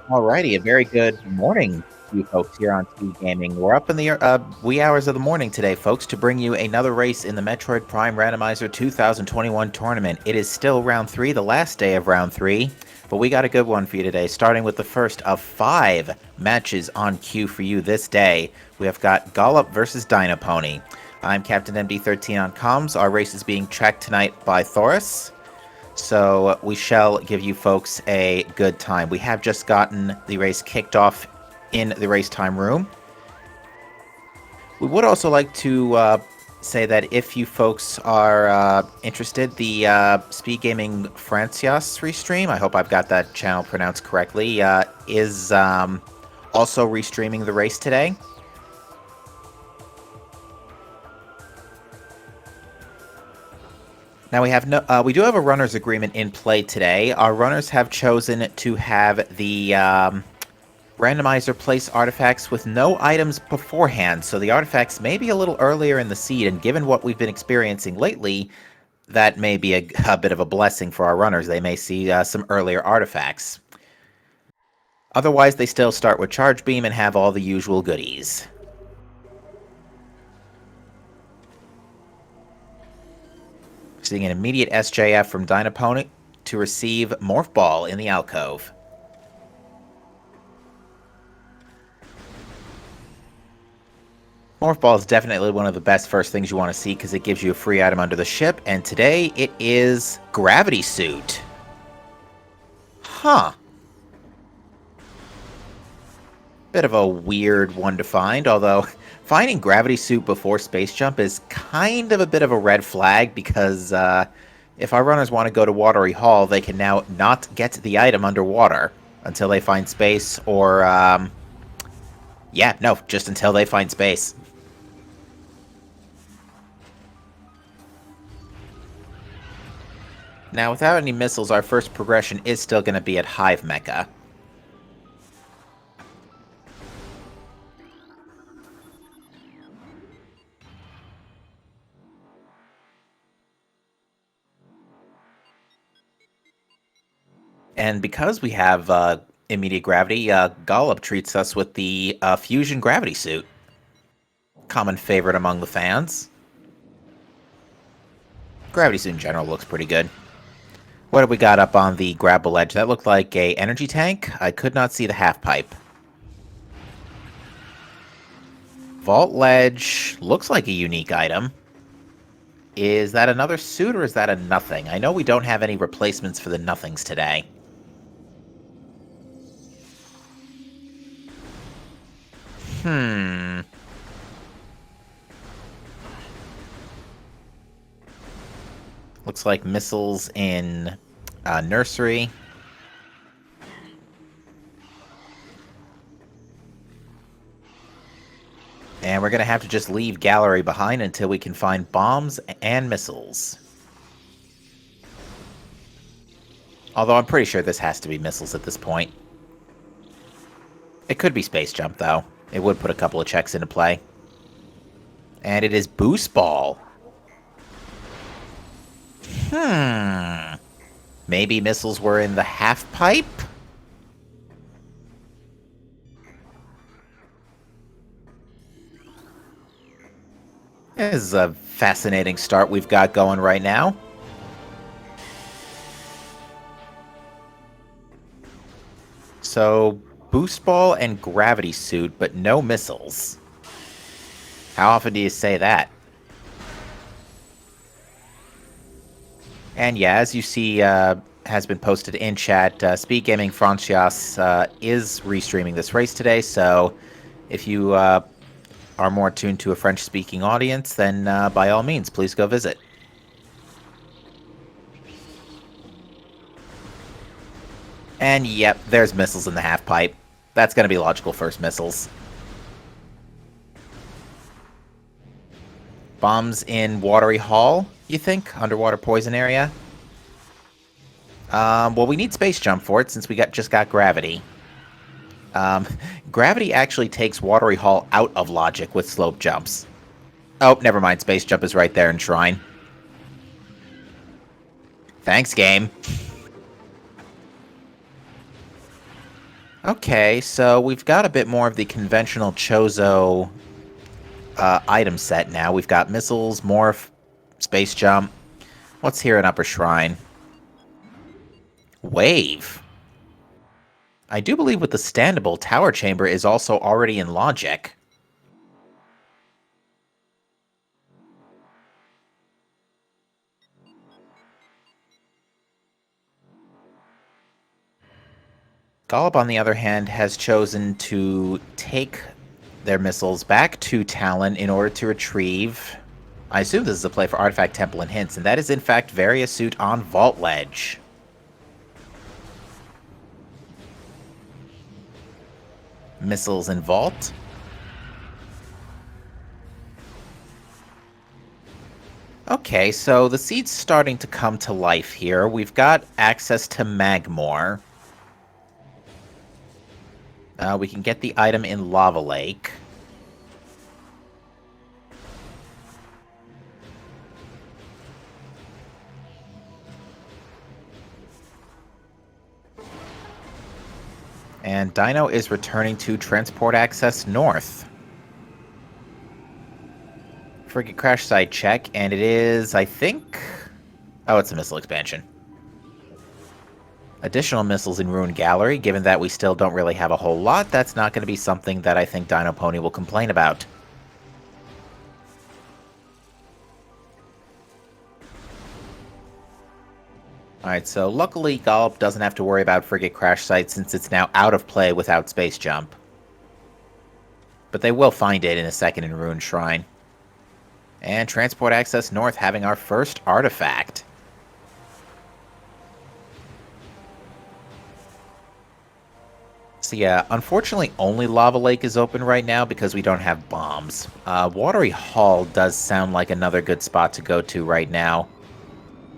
Alrighty, a very good morning to you folks here on SpeedGaming. We're up in the wee hours of the morning today, folks, to bring you another race in the Metroid Prime Randomizer 2021 tournament. It is still round 3, the last day of round 3, but we got a good one for you today, starting with the first of 5 matches on queue for you this day. We have got Gollop versus Dinopony. I'm Captain MD13 on comms. Our race is being tracked tonight by Thoris. So we shall give you folks a good time. We have just gotten the race kicked off in the race time room. We would also like to say that if you folks are interested, the Speed Gaming Francias restream, I hope I've got that channel pronounced correctly, is also restreaming the race today. Now we do have a runner's agreement in play today. Our runners have chosen to have the randomizer place artifacts with no items beforehand, so the artifacts may be a little earlier in the seed, and given what we've been experiencing lately, that may be a bit of a blessing for our runners. They may see some earlier artifacts. Otherwise, they still start with Charge Beam and have all the usual goodies. Seeing an immediate SJF from Dinopony to receive Morph Ball in the alcove. Morph Ball is definitely one of the best first things you want to see because it gives you a free item under the ship, and today it is Gravity Suit. Huh. Bit of a weird one to find, although finding Gravity Suit before Space Jump is kind of a bit of a red flag because if our runners want to go to Watery Hall, they can now not get the item underwater until they find space, or just until they find space. Now, without any missiles, our first progression is still going to be at Hive Mecha. And because we have immediate gravity, Gollop treats us with the Fusion Gravity Suit. Common favorite among the fans. Gravity Suit in general looks pretty good. What have we got up on the grapple ledge? That looked like a energy tank. I could not see the half pipe. Vault ledge looks like a unique item. Is that another suit or is that a nothing? I know we don't have any replacements for the nothings today. Looks like missiles in nursery. And we're going to have to just leave gallery behind until we can find bombs and missiles. Although I'm pretty sure this has to be missiles at this point. It could be Space Jump, though. It would put a couple of checks into play. And it is Boost Ball. Maybe missiles were in the half pipe? This is a fascinating start we've got going right now. So, Boost Ball and Gravity Suit, but no missiles. How often do you say that? And yeah, as you see, has been posted in chat, Speed Gaming Francias is restreaming this race today, so if you are more tuned to a French-speaking audience, then by all means, please go visit. And yep, there's missiles in the half pipe. That's going to be logical first missiles. Bombs in Watery Hall, you think? Underwater poison area? Well, we need Space Jump for it since we just got Gravity. Gravity actually takes Watery Hall out of logic with slope jumps. Oh, never mind. Space Jump is right there in Shrine. Thanks, game. Okay, so we've got a bit more of the conventional Chozo item set now. We've got missiles, morph, space jump. What's here in Upper Shrine? Wave. I do believe with the standable, Tower Chamber is also already in logic. Gollop, on the other hand, has chosen to take their missiles back to Talon in order to retrieve... I assume this is a play for Artifact Temple and Hints, and that is in fact Various Suit on Vault Ledge. Missiles in Vault. Okay, so the seed's starting to come to life here. We've got access to Magmore. We can get the item in Lava Lake. And Dino is returning to Transport Access North. Frigate Crash site check, and it is, I think... Oh, it's a missile expansion. Additional missiles in Ruin Gallery. Given that we still don't really have a whole lot, that's not going to be something that I think Dinopony will complain about. Alright, so luckily Gollop doesn't have to worry about Frigate Crash Site since it's now out of play without Space Jump. But they will find it in a second in Ruin Shrine. And Transport Access North having our first artifact. So yeah, unfortunately only Lava Lake is open right now because we don't have bombs. Watery Hall does sound like another good spot to go to right now.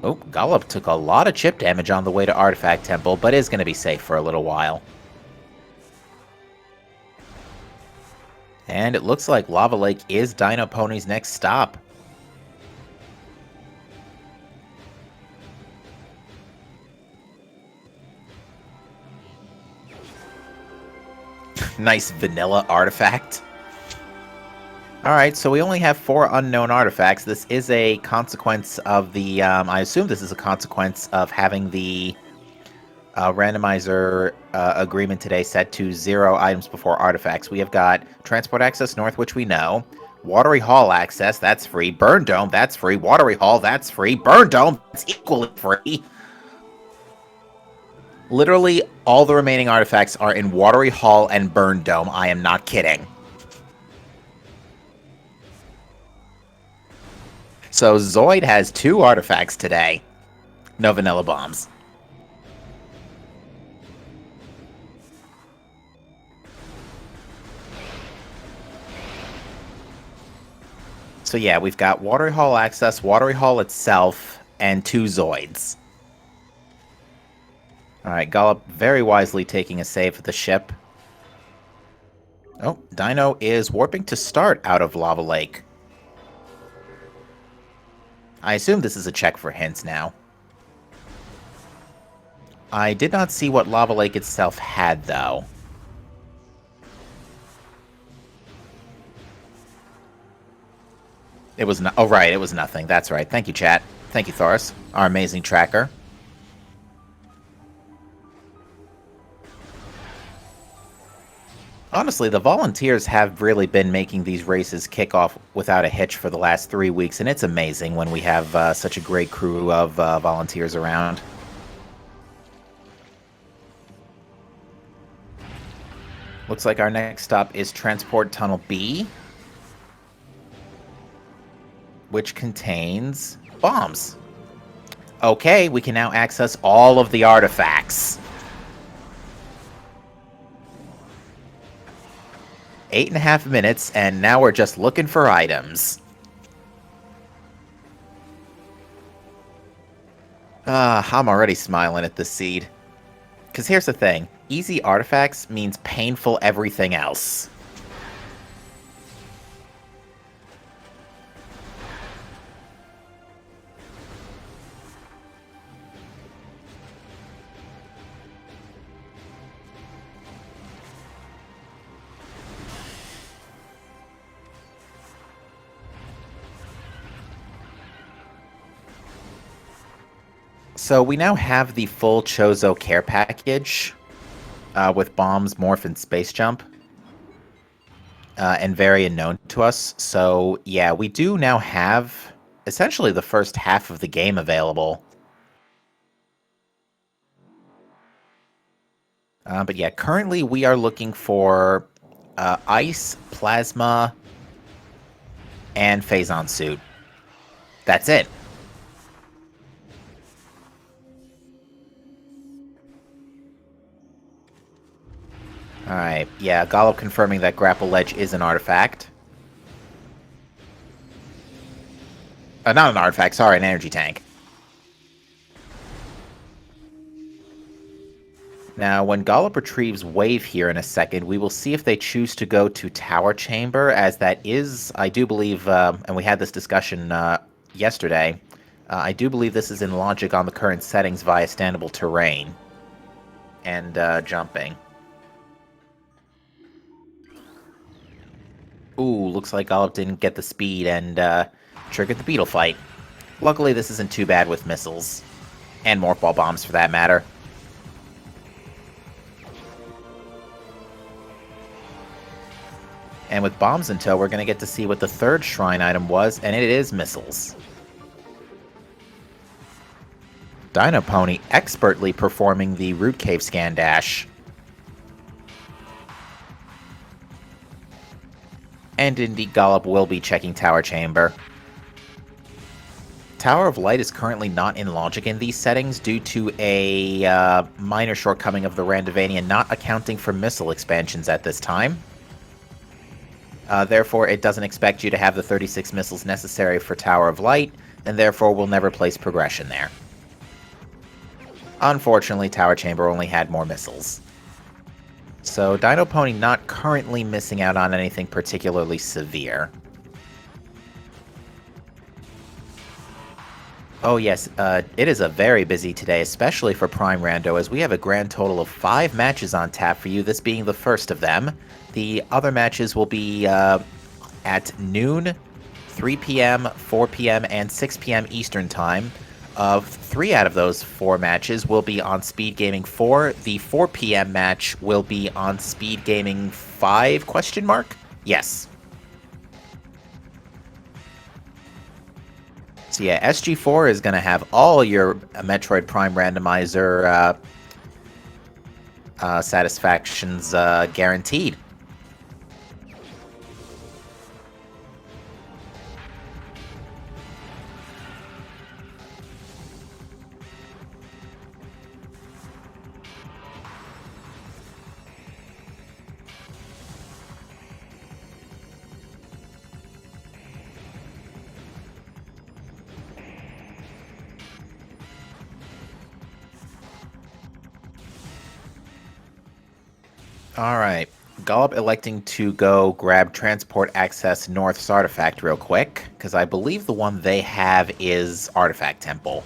Oh, Gollop took a lot of chip damage on the way to Artifact Temple, but is going to be safe for a little while. And it looks like Lava Lake is Dinopony's next stop. Nice vanilla artifact. Alright, so we only have 4 unknown artifacts. This is a consequence of the, I assume this is a consequence of having the randomizer agreement today set to 0 items before artifacts. We have got Transport Access North, which we know. Watery Hall access, that's free. Burn Dome, that's free. Watery Hall, that's free. Burn Dome, that's equally free. Literally, all the remaining artifacts are in Watery Hall and Burn Dome. I am not kidding. So Zoid has 2 artifacts today. No vanilla bombs. So yeah, we've got Watery Hall access, Watery Hall itself, and 2 Zoids. Alright, Gollop very wisely taking a save for the ship. Oh, Dino is warping to start out of Lava Lake. I assume this is a check for hints now. I did not see what Lava Lake itself had, though. It was no- oh, right, it was nothing. That's right. Thank you, chat. Thank you, Thoris, our amazing tracker. Honestly, the volunteers have really been making these races kick off without a hitch for the last 3 weeks, and it's amazing when we have such a great crew of volunteers around. Looks like our next stop is Transport Tunnel B, which contains bombs. Okay, we can now access all of the artifacts. 8.5 minutes, and now we're just looking for items. I'm already smiling at this seed. Because here's the thing. Easy artifacts means painful everything else. So we now have the full Chozo care package with bombs, morph, and space jump. And very unknown to us. So yeah, we do now have essentially the first half of the game available. But yeah, currently we are looking for ice, plasma, and Phazon suit. That's it. Alright, yeah, Gollop confirming that Grapple Ledge is an artifact. Not an artifact, sorry, an energy tank. Now, when Gollop retrieves Wave here in a second, we will see if they choose to go to Tower Chamber, as that is, I do believe, and we had this discussion yesterday, I do believe this is in logic on the current settings via standable terrain and jumping. Ooh, looks like Gollop didn't get the speed and triggered the beetle fight. Luckily, this isn't too bad with missiles. And morph ball bombs, for that matter. And with bombs in tow, we're going to get to see what the third shrine item was, and it is missiles. Dinopony expertly performing the Root Cave scan dash. And indeed, Gollop will be checking Tower Chamber. Tower of Light is currently not in logic in these settings due to a minor shortcoming of the Randovania not accounting for missile expansions at this time. Therefore, it doesn't expect you to have the 36 missiles necessary for Tower of Light, and therefore will never place progression there. Unfortunately, Tower Chamber only had more missiles. So, Dinopony not currently missing out on anything particularly severe. Oh yes, it is a very busy today, especially for Prime Rando, as we have a grand total of 5 matches on tap for you, this being the first of them. The other matches will be at noon, 3 p.m., 4 p.m., and 6 p.m. Eastern Time. 3 out of those 4 matches will be on SpeedGaming 4. The 4 p.m. match will be on SpeedGaming 5, question mark? Yes. So yeah, SG4 is going to have all your Metroid Prime Randomizer satisfactions guaranteed. Alright, Gollop electing to go grab Transport Access North's artifact real quick, because I believe the one they have is Artifact Temple.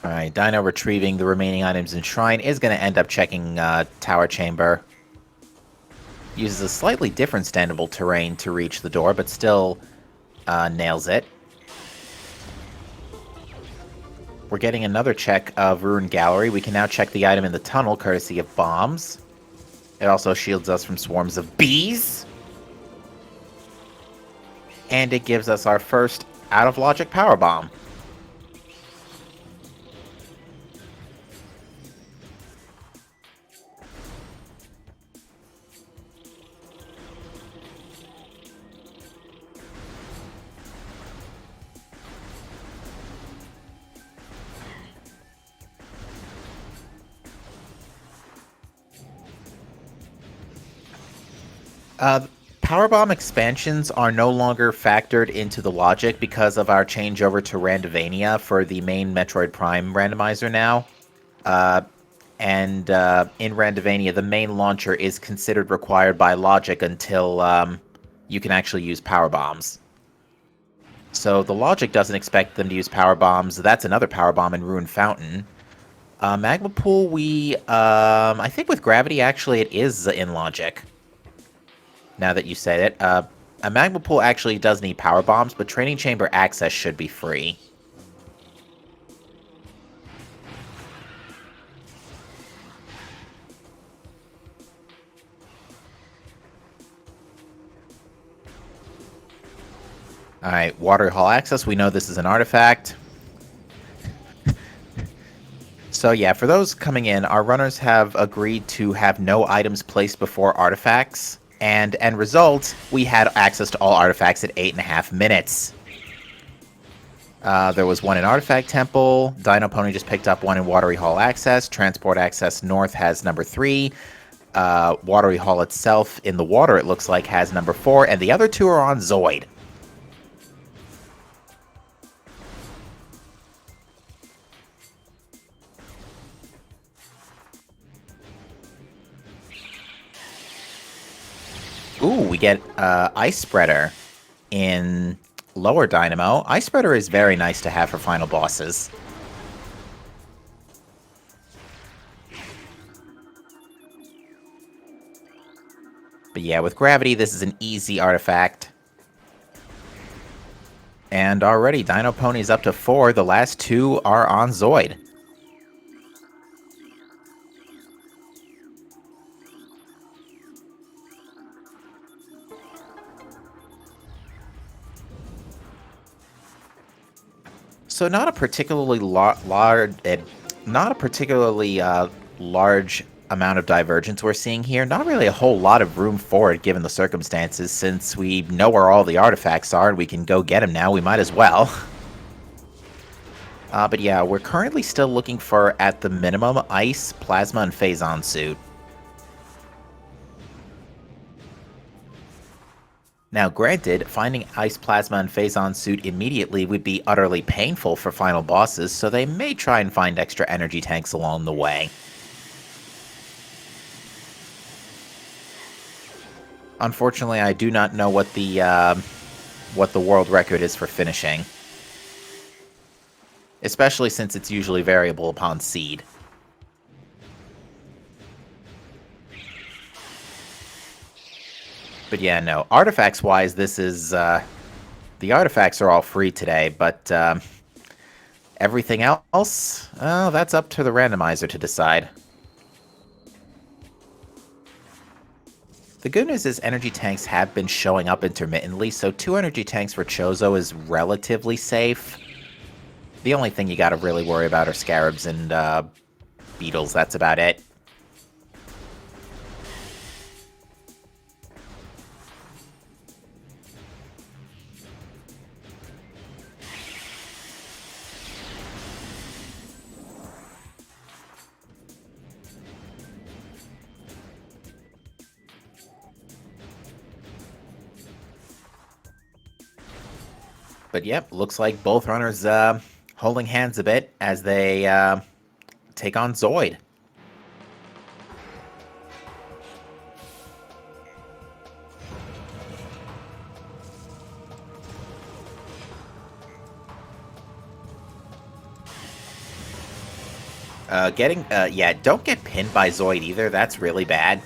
Alright, Dino retrieving the remaining items in Shrine is going to end up checking Tower Chamber. Uses a slightly different standable terrain to reach the door, but still nails it. We're getting another check of Ruin Gallery. We can now check the item in the tunnel, courtesy of bombs. It also shields us from swarms of bees. And it gives us our first out-of-logic power bomb. Powerbomb expansions are no longer factored into the logic because of our changeover to Randovania for the main Metroid Prime randomizer now. In Randovania, the main launcher is considered required by logic until you can actually use power bombs. So the logic doesn't expect them to use power bombs. That's another power bomb in Ruin Fountain. Magma Pool, I think with Gravity, actually, it is in logic. Now that you said it. A Magma Pool actually does need power bombs, but Training Chamber access should be free. Alright, Watery Hall access. We know this is an artifact. So yeah, for those coming in, our runners have agreed to have no items placed before artifacts. And end result, we had access to all artifacts at 8.5 minutes. There was one in Artifact Temple. Dinopony just picked up one in Watery Hall access. Transport access north has number 3. Watery Hall itself in the water, it looks like, has number 4. And the other two are on Zoid. Ooh, we get Ice Spreader in lower Dynamo. Ice Spreader is very nice to have for final bosses. But yeah, with Gravity, this is an easy artifact. And already, Dinopony is up to 4. The last 2 are on Zoid. So not a particularly large amount of divergence we're seeing here. Not really a whole lot of room for it, given the circumstances. Since we know where all the artifacts are and we can go get them now, we might as well. But yeah, we're currently still looking for, at the minimum, Ice, Plasma, and Phazon suit. Now, granted, finding Ice, Plasma, and Phazon suit immediately would be utterly painful for final bosses, so they may try and find extra energy tanks along the way. Unfortunately, I do not know what the world record is for finishing. Especially since it's usually variable upon seed. But yeah, no. Artifacts-wise, this is, the artifacts are all free today, but, everything else? Oh, that's up to the randomizer to decide. The good news is energy tanks have been showing up intermittently, so 2 energy tanks for Chozo is relatively safe. The only thing you gotta really worry about are scarabs and, beetles. That's about it. But yep, looks like both runners holding hands a bit as they take on Zoid. Yeah, don't get pinned by Zoid either. That's really bad.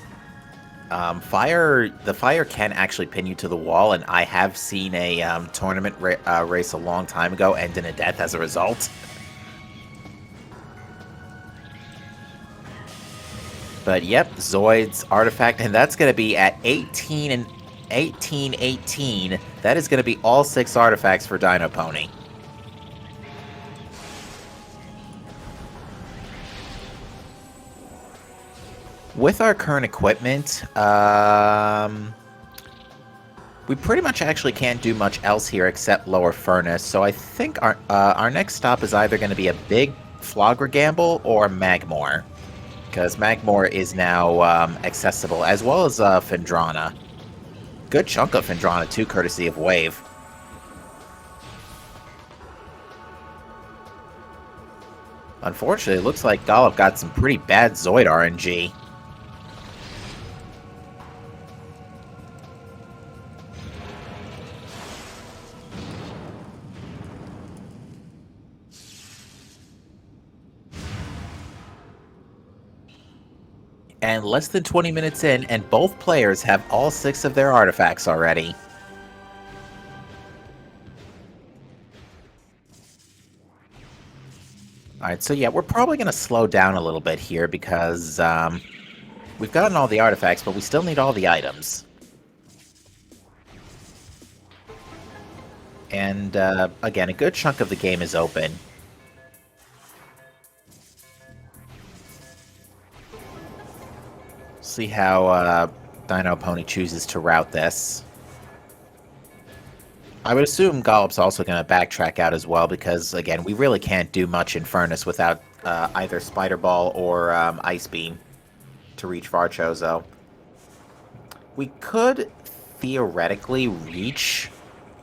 The fire can actually pin you to the wall, and I have seen a tournament race a long time ago end in a death as a result. But yep, Zoid's artifact, and that's going to be at 18 and 18. That is going to be all 6 artifacts for Dinopony. With our current equipment, we pretty much actually can't do much else here except lower furnace. So I think our next stop is either going to be a big Flogra gamble or Magmore, because Magmore is now accessible, as well as Phendrana. Good chunk of Phendrana too, courtesy of Wave. Unfortunately, it looks like Gollop got some pretty bad Zoid RNG. And less than 20 minutes in, and both players have all 6 of their artifacts already. Alright, so yeah, we're probably going to slow down a little bit here because we've gotten all the artifacts, but we still need all the items. And again, a good chunk of the game is open. See how Dinopony chooses to route this. I would assume Gollop's also going to backtrack out as well because, again, we really can't do much in Furnace without either Spider Ball or Ice Beam to reach Varchozo. We could theoretically reach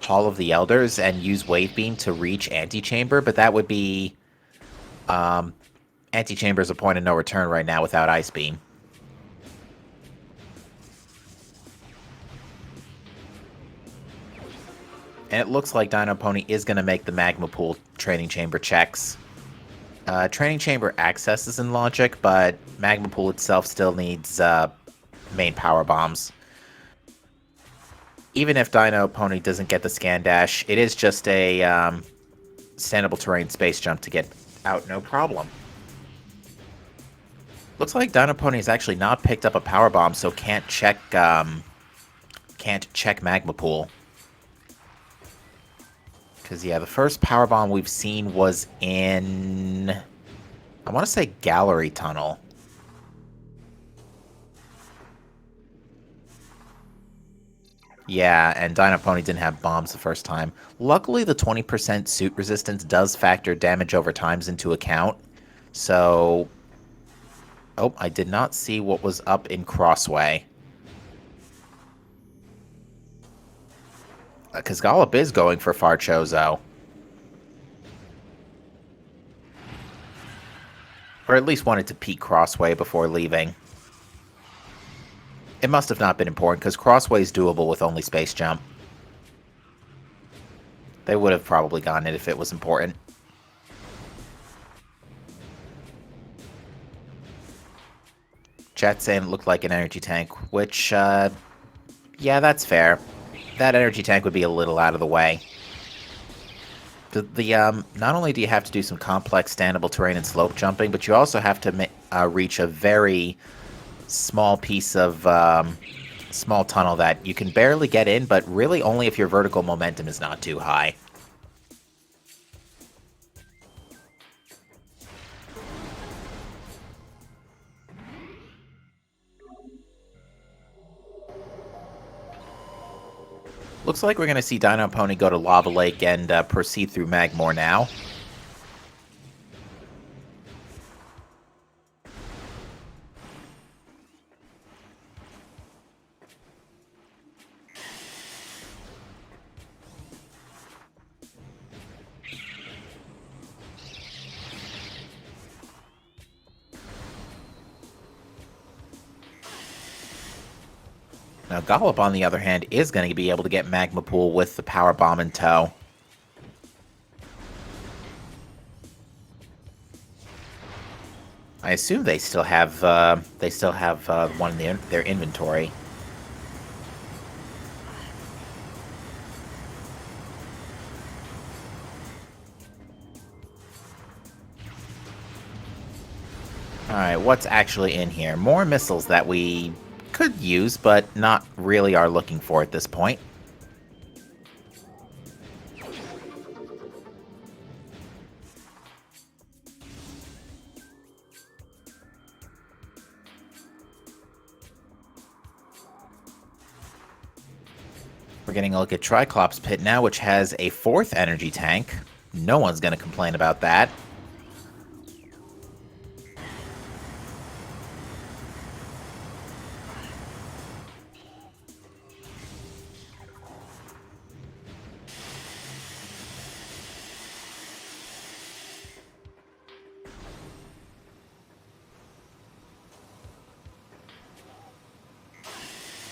Hall of the Elders and use Wave Beam to reach Antechamber, but that would be... Antechamber is a point of no return right now without Ice Beam. And it looks like Dinopony is going to make the Magma Pool Training Chamber checks. Training Chamber accesses in logic, but Magma Pool itself still needs main power bombs. Even if Dinopony doesn't get the Scan Dash, it is just a standable terrain space jump to get out, no problem. Looks like Dinopony has actually not picked up a power bomb, so can't check Magma Pool. Because, yeah, the first power bomb we've seen was in... I want to say Gallery Tunnel. Yeah, and Dinopony didn't have bombs the first time. Luckily, the 20% suit resistance does factor damage over times into account. So... Oh, I did not see what was up in Crossway. Because Gollop is going for Varchozo. Or at least wanted to peek Crossway before leaving. It must have not been important, because Crossway is doable with only Space Jump. They would have probably gotten it if it was important. Chat saying it looked like an energy tank, which, yeah, that's fair. That energy tank would be a little out of the way. Not only do you have to do some complex standable terrain and slope jumping, but you also have to reach a very small piece of small tunnel that you can barely get in, but really only if your vertical momentum is not too high. Looks like we're going to see Dinopony go to Lava Lake and proceed through Magmore now. Now, Gollop, on the other hand, is going to be able to get Magma Pool with the Power Bomb in tow. I assume they still have one in their inventory. Alright, what's actually in here? More missiles that we could use, but not really are looking for at this point. We're getting a look at Triclops Pit now, which has a 4th energy tank. No one's going to complain about that.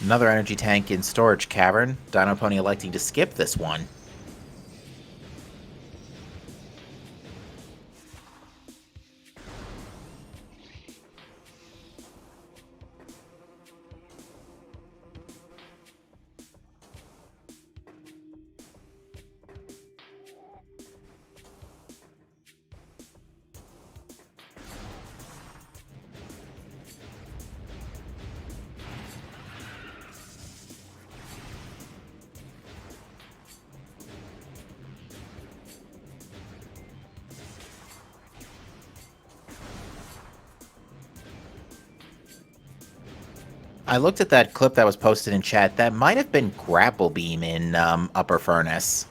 Another energy tank in Storage Cavern. Dinopony electing to skip this one. I looked at that clip that was posted in chat. That might have been Grapple Beam in Upper Furnace.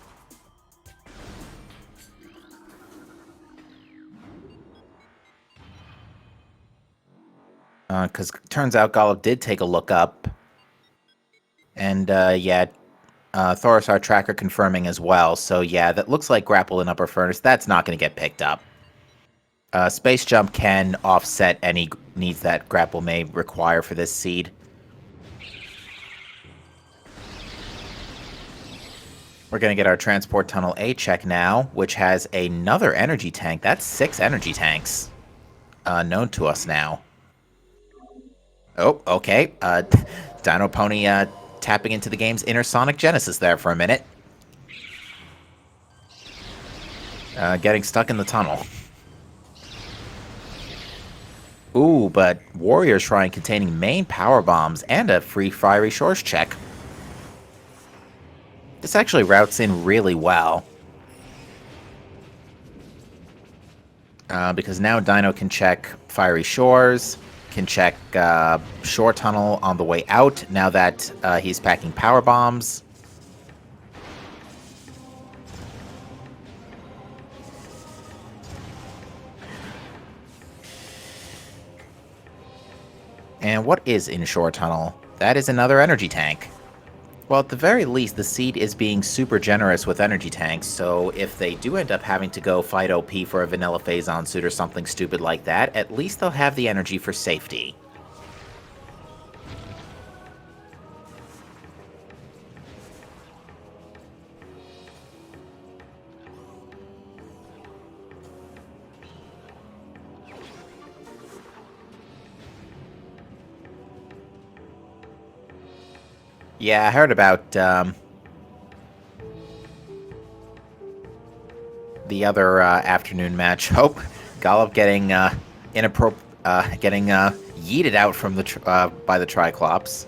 Because turns out Gollop did take a look up. And, yeah, Thorisar Tracker confirming as well. So, yeah, that looks like Grapple in Upper Furnace. That's not going to get picked up. Space Jump can offset any needs that Grapple may require for this seed. We're going to get our Transport Tunnel A check now, which has another energy tank. That's 6 energy tanks known to us now. Oh, okay. Dinopony tapping into the game's inner Sonic Genesis there for a minute. Getting stuck in the tunnel. Ooh, but Warrior Shrine containing main power bombs and a free Fiery Shores check. This actually routes in really well. Because now Dino can check Fiery Shores, can check Shore Tunnel on the way out, now that he's packing power bombs. And what is in Shore Tunnel? That is another energy tank. Well, at the very least, the seed is being super generous with energy tanks, so if they do end up having to go fight OP for a vanilla Phazon suit or something stupid like that, at least they'll have the energy for safety. Yeah, I heard about the other afternoon match. Oh, Gollop getting getting yeeted out from the by the Triclops.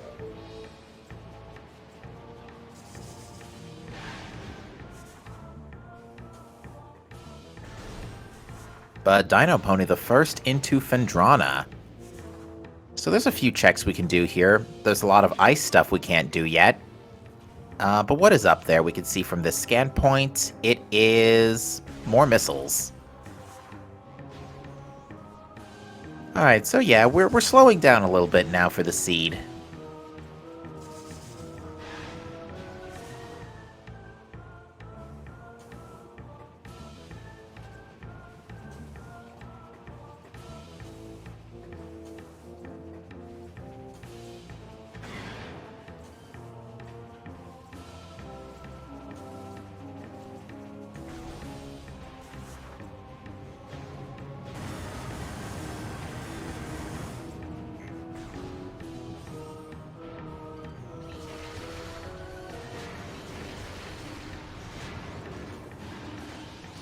But Dinopony the first into Phendrana. So there's a few checks we can do here. There's a lot of ice stuff we can't do yet. But what is up there? We can see from this scan point, it is more missiles. Alright, so yeah, we're slowing down a little bit now for the seed.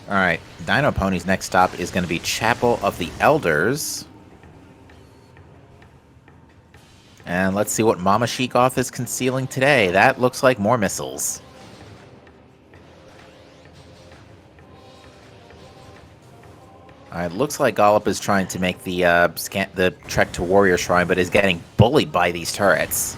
Alright, Dinopony's next stop is going to be Chapel of the Elders. And let's see what Mama Sheikoth is concealing today. That looks like more missiles. Alright, looks like Gollop is trying to make the trek to Warrior Shrine, but is getting bullied by these turrets.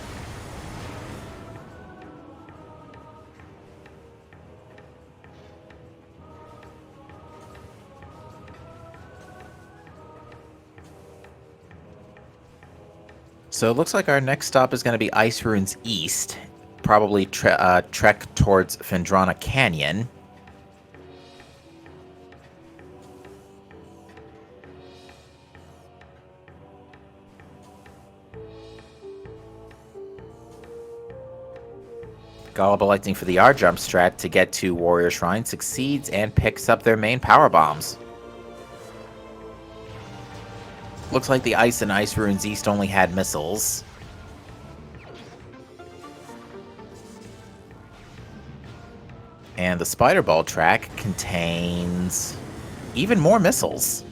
So it looks like our next stop is going to be Ice Ruins East, probably trek towards Phendrana Canyon. Gollop electing for the R-Jump strat to get to Warrior Shrine succeeds and picks up their main power bombs. Looks like the Ice and Ice Ruins East only had missiles. And the Spider Ball track contains even more missiles.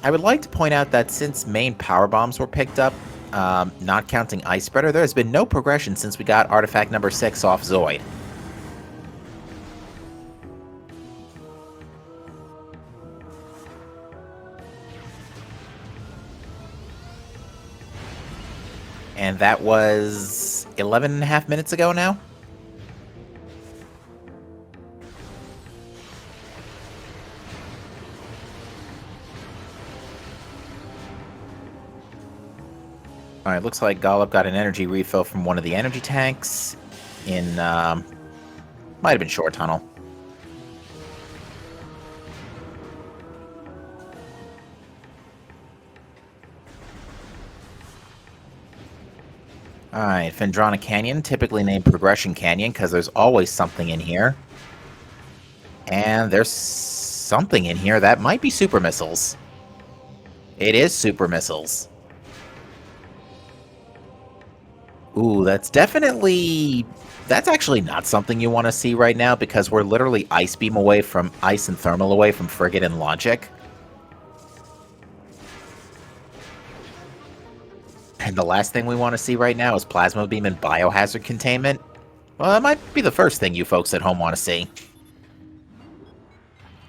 I would like to point out that since main power bombs were picked up, not counting Ice Spreader, there has been no progression since we got artifact number 6 off Zoid. And that was 11 and a half minutes ago now? Alright, looks like Gollop got an energy refill from one of the energy tanks in, might have been Shore Tunnel. Alright, Phendrana Canyon, typically named Progression Canyon, because there's always something in here. And there's something in here that might be super missiles. It is super missiles. Ooh, that's definitely... That's actually not something you want to see right now, because we're literally Ice Beam away from... Ice and Thermal away from Frigate and Logic. And the last thing we want to see right now is Plasma Beam and Biohazard Containment. Well, that might be the first thing you folks at home want to see.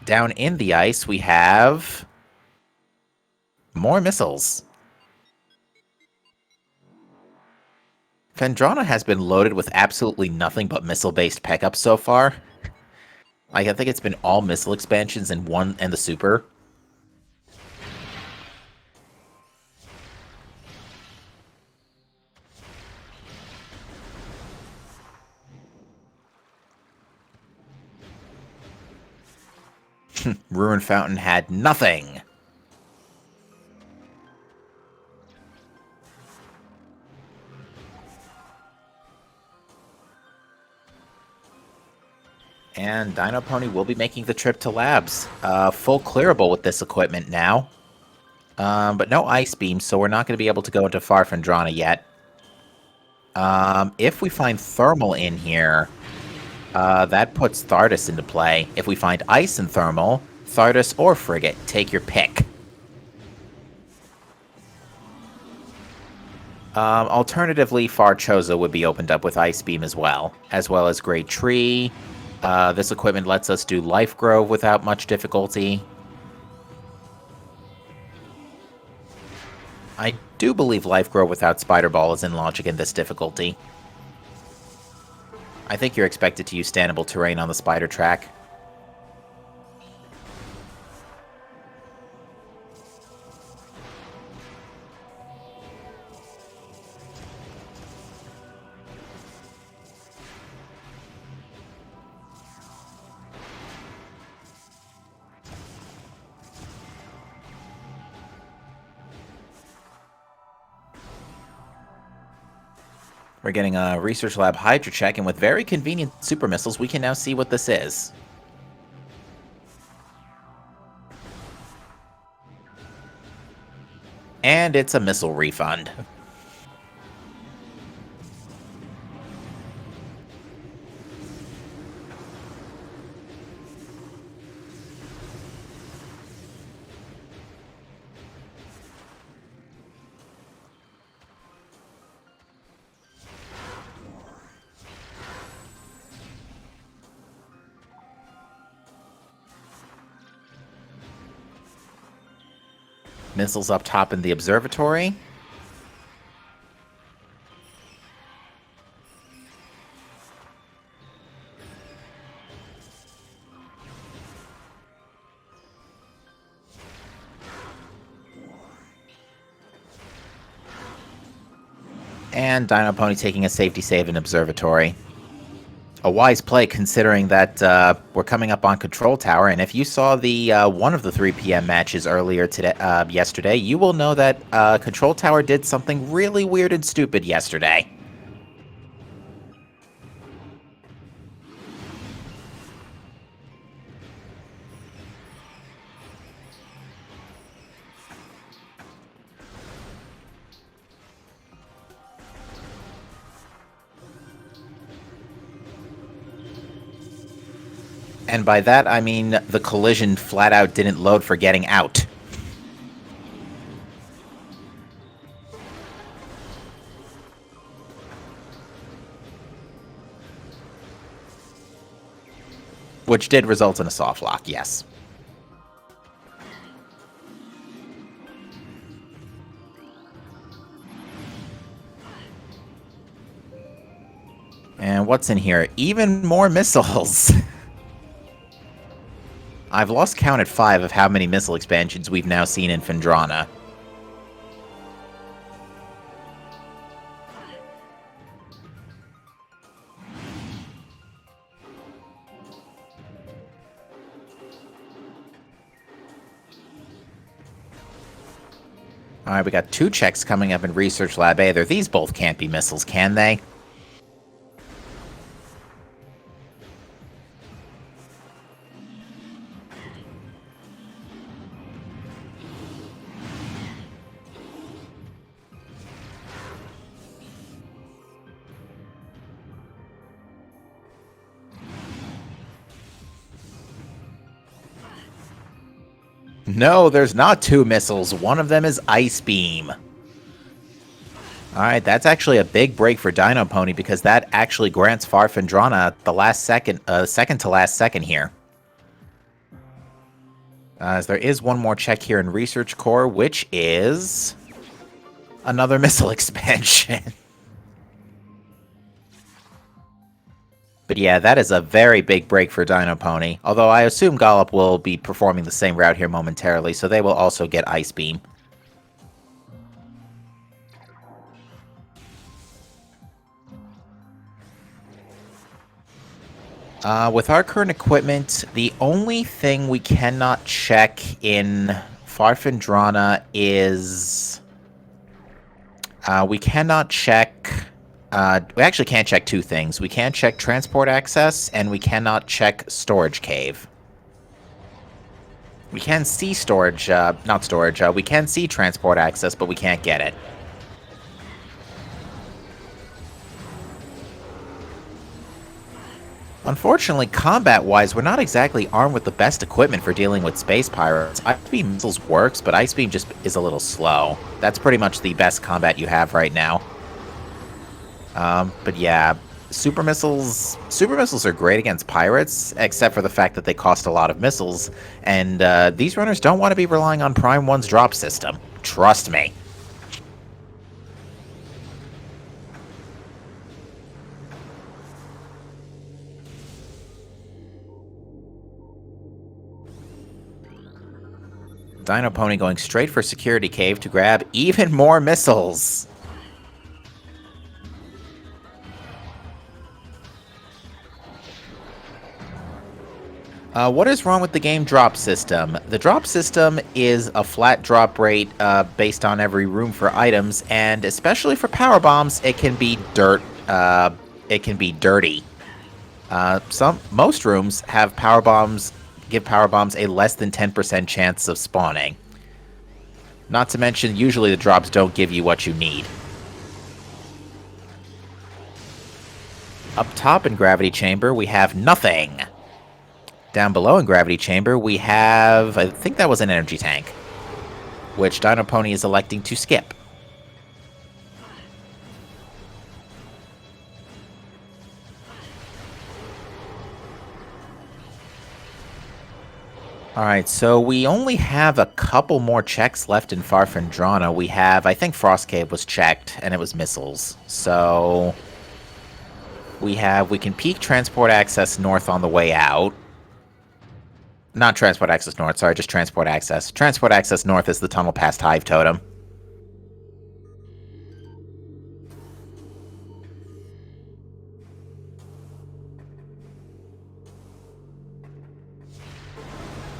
Down in the ice, we have... more missiles. Phendrana has been loaded with absolutely nothing but missile-based pickups so far. Like, I think it's been all missile expansions and one and the super. Ruin Fountain had nothing. And Dinopony will be making the trip to labs. Full clearable with this equipment now. But no Ice Beam, so we're not going to be able to go into Far Phendrana yet. If we find Thermal in here, that puts Thardus into play. If we find Ice and Thermal, Thardus or Frigate, take your pick. Alternatively, Far Choza would be opened up with Ice Beam as well as Great Tree. This equipment lets us do Life Grove without much difficulty. I do believe Life Grove without Spider Ball is in Logic in this difficulty. I think you're expected to use standable terrain on the Spider track. We're getting a Research Lab Hydra check, and with very convenient super missiles, we can now see what this is. And it's a missile refund. Missiles up top in the observatory. And Dinopony taking a safety save in observatory. A wise play, considering that we're coming up on Control Tower, and if you saw the one of the 3 p.m. matches earlier today, yesterday, you will know that Control Tower did something really weird and stupid yesterday. And by that, I mean the collision flat out didn't load for getting out. Which did result in a soft lock, yes. And what's in here? Even more missiles. I've lost count at 5 of how many missile expansions we've now seen in Phendrana. Alright, we got 2 checks coming up in Research Lab A. These both can't be missiles, can they? No, there's not 2 missiles. One of them is Ice Beam. Alright, that's actually a big break for Dinopony because that actually grants Farfendrana the last second, second to last second here. As there is one more check here in Research Core, which is another missile expansion. But yeah, that is a very big break for Dinopony. Although I assume Gollop will be performing the same route here momentarily, so they will also get Ice Beam. With our current equipment, the only thing we cannot check in Farfendrana is... we cannot check... we actually can't check 2 things. We can't check transport access, and we cannot check storage cave. We can see storage, not storage, we can see transport access, but we can't get it. Unfortunately, combat-wise, we're not exactly armed with the best equipment for dealing with space pirates. Ice Beam missiles works, but Ice Beam just is a little slow. That's pretty much the best combat you have right now. But yeah, super missiles are great against pirates, except for the fact that they cost a lot of missiles, and these runners don't want to be relying on Prime 1's drop system. Trust me. Dinopony going straight for Security Cave to grab even more missiles. What is wrong with the game drop system? The drop system is a flat drop rate based on every room for items, and especially for power bombs, it can be it can be dirty. Most rooms have power bombs. Give power bombs a less than 10% chance of spawning. Not to mention, usually the drops don't give you what you need. Up top in Gravity Chamber, we have nothing. Down below in Gravity Chamber, we have, I think that was an energy tank, which Dinopony is electing to skip. Alright, so we only have a couple more checks left in Farfendrana. We have, I think Frost Cave was checked, and it was missiles. So, we can peek transport access north on the way out. Not transport access north, sorry, just transport access. Transport access north is the tunnel past Hive Totem.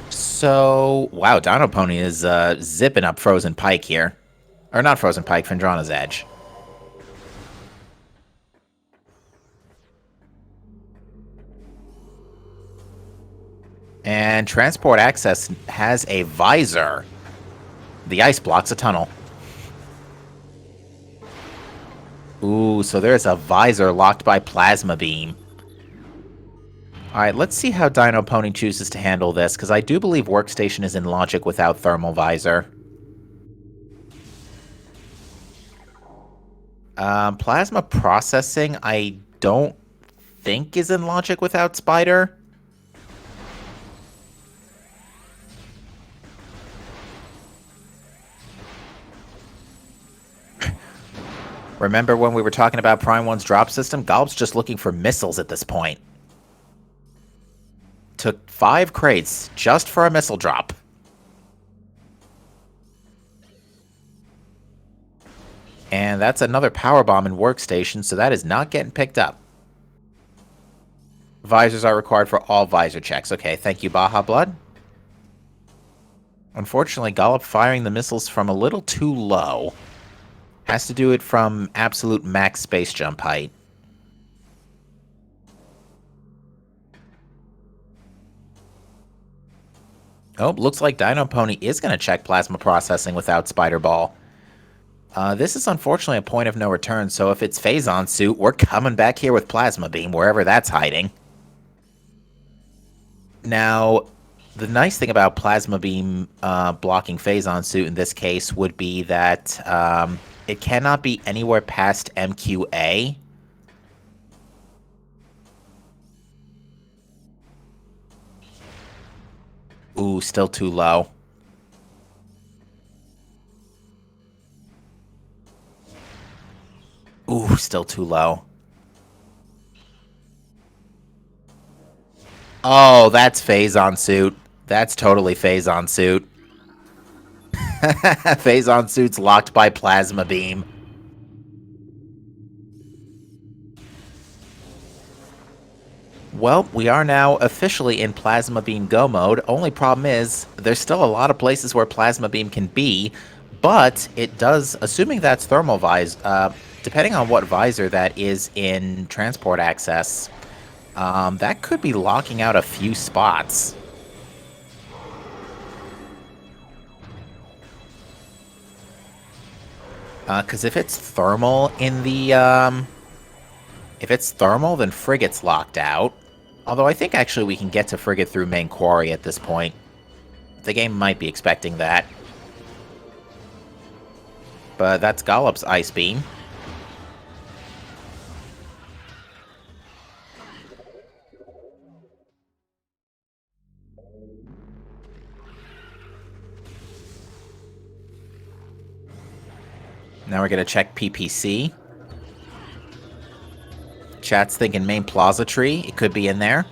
So, wow, Dinopony is zipping up Frozen Pike here. Or not Frozen Pike, Phendrana's Edge. And Transport Access has a visor. The ice blocks a tunnel. Ooh, so there's a visor locked by Plasma Beam. Alright, let's see how Dinopony chooses to handle this, because I do believe Workstation is in logic without Thermal Visor. Plasma Processing, I don't think is in logic without Spider. Remember when we were talking about Prime 1's drop system? Gollop's just looking for missiles at this point. Took 5 crates just for a missile drop. And that's another power bomb and workstation, so that is not getting picked up. Visors are required for all visor checks. Okay, thank you, Baja Blood. Unfortunately, Gollop firing the missiles from a little too low. Has to do it from absolute max space jump height. Oh, looks like Dinopony is going to check plasma processing without Spider Ball. This is unfortunately a point of no return, so if it's Phazon suit, we're coming back here with Plasma Beam, wherever that's hiding. Now, the nice thing about Plasma Beam blocking Phazon suit in this case would be that it cannot be anywhere past MQA. Ooh, still too low. Ooh, still too low. Oh, that's Phazon suit. That's totally Phazon suit. Phazon suit's locked by Plasma Beam. Well, we are now officially in Plasma Beam Go mode. Only problem is, there's still a lot of places where Plasma Beam can be, but it does, assuming that's thermal visor, depending on what visor that is in transport access, that could be locking out a few spots. Because if it's thermal in the, if it's thermal, then Frigate's locked out. Although I think actually we can get to Frigate through main quarry at this point. The game might be expecting that. But that's Gollop's Ice Beam. Now we're going to check PPC. Chat's thinking main plaza tree. It could be in there.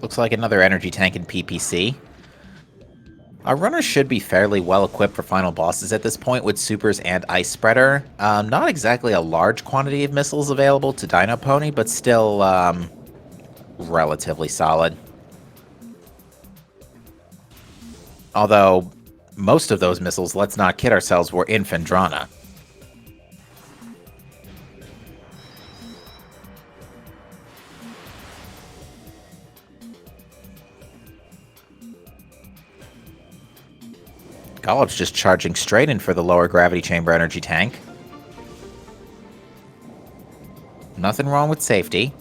Looks like another energy tank in PPC. Our runners should be fairly well equipped for final bosses at this point with supers and ice spreader. Not exactly a large quantity of missiles available to Dinopony, but still relatively solid. Although most of those missiles, let's not kid ourselves, were in Phendrana. Gollop's just charging straight in for the lower gravity chamber energy tank. Nothing wrong with safety.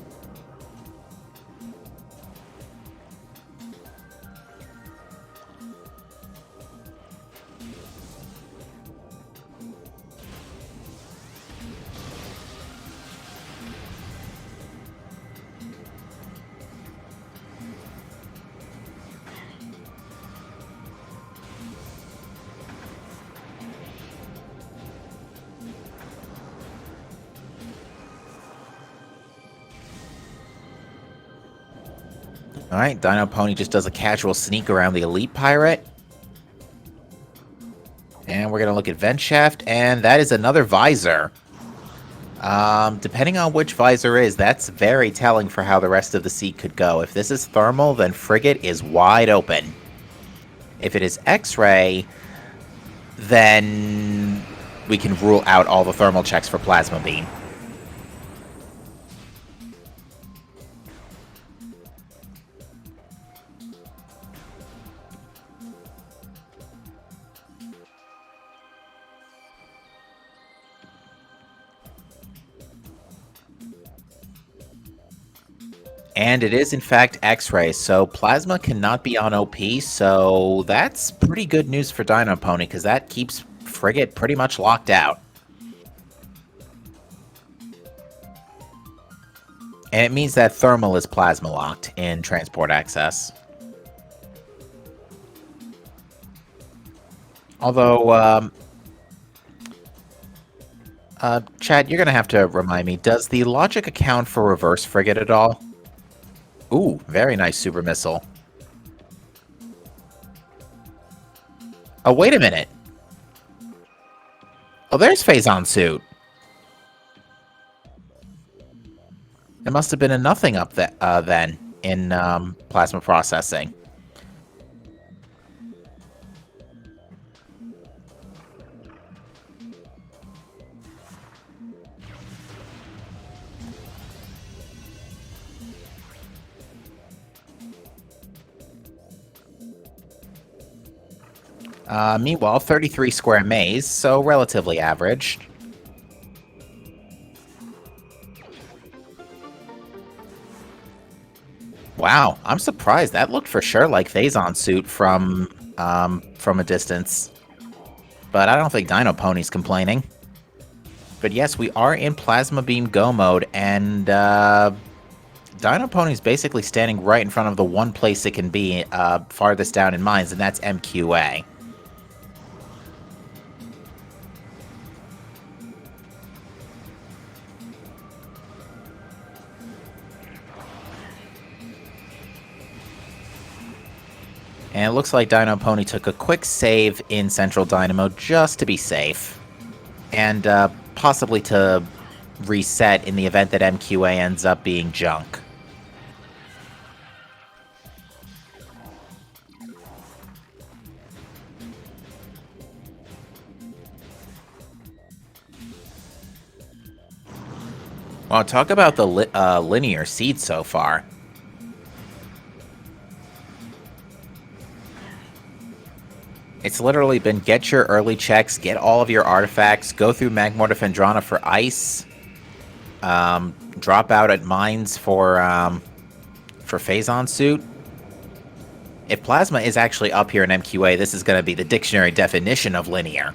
Alright, Dinopony just does a casual sneak around the Elite Pirate. And we're going to look at Vent Shaft, and that is another visor. Depending on which visor is, that's very telling for how the rest of the seat could go. If this is thermal, then Frigate is wide open. If it is X-ray, then we can rule out all the thermal checks for Plasma Beam. And it is, in fact, X-ray, so Plasma cannot be on OP, so that's pretty good news for Dinopony, because that keeps Frigate pretty much locked out. And it means that thermal is plasma locked in transport access. Although, Chad, you're going to have to remind me, does the logic account for reverse frigate at all? Ooh, very nice super missile. Oh, wait a minute. Oh, there's Phazon suit. There must have been a nothing up then in plasma processing. Meanwhile, 33 square maze, so relatively average. Wow, I'm surprised. That looked for sure like Phazon suit from a distance. But I don't think Dinopony's complaining. But yes, we are in Plasma Beam Go mode, and Dinopony's basically standing right in front of the one place it can be farthest down in mines, and that's MQA. And it looks like Dinopony took a quick save in Central Dynamo just to be safe. And possibly to reset in the event that MQA ends up being junk. Well, talk about the linear seed so far. It's literally been get your early checks, get all of your artifacts, go through Magmorta for ice, drop out at mines for Phazon suit. If Plasma is actually up here in MQA, this is going to be the dictionary definition of linear.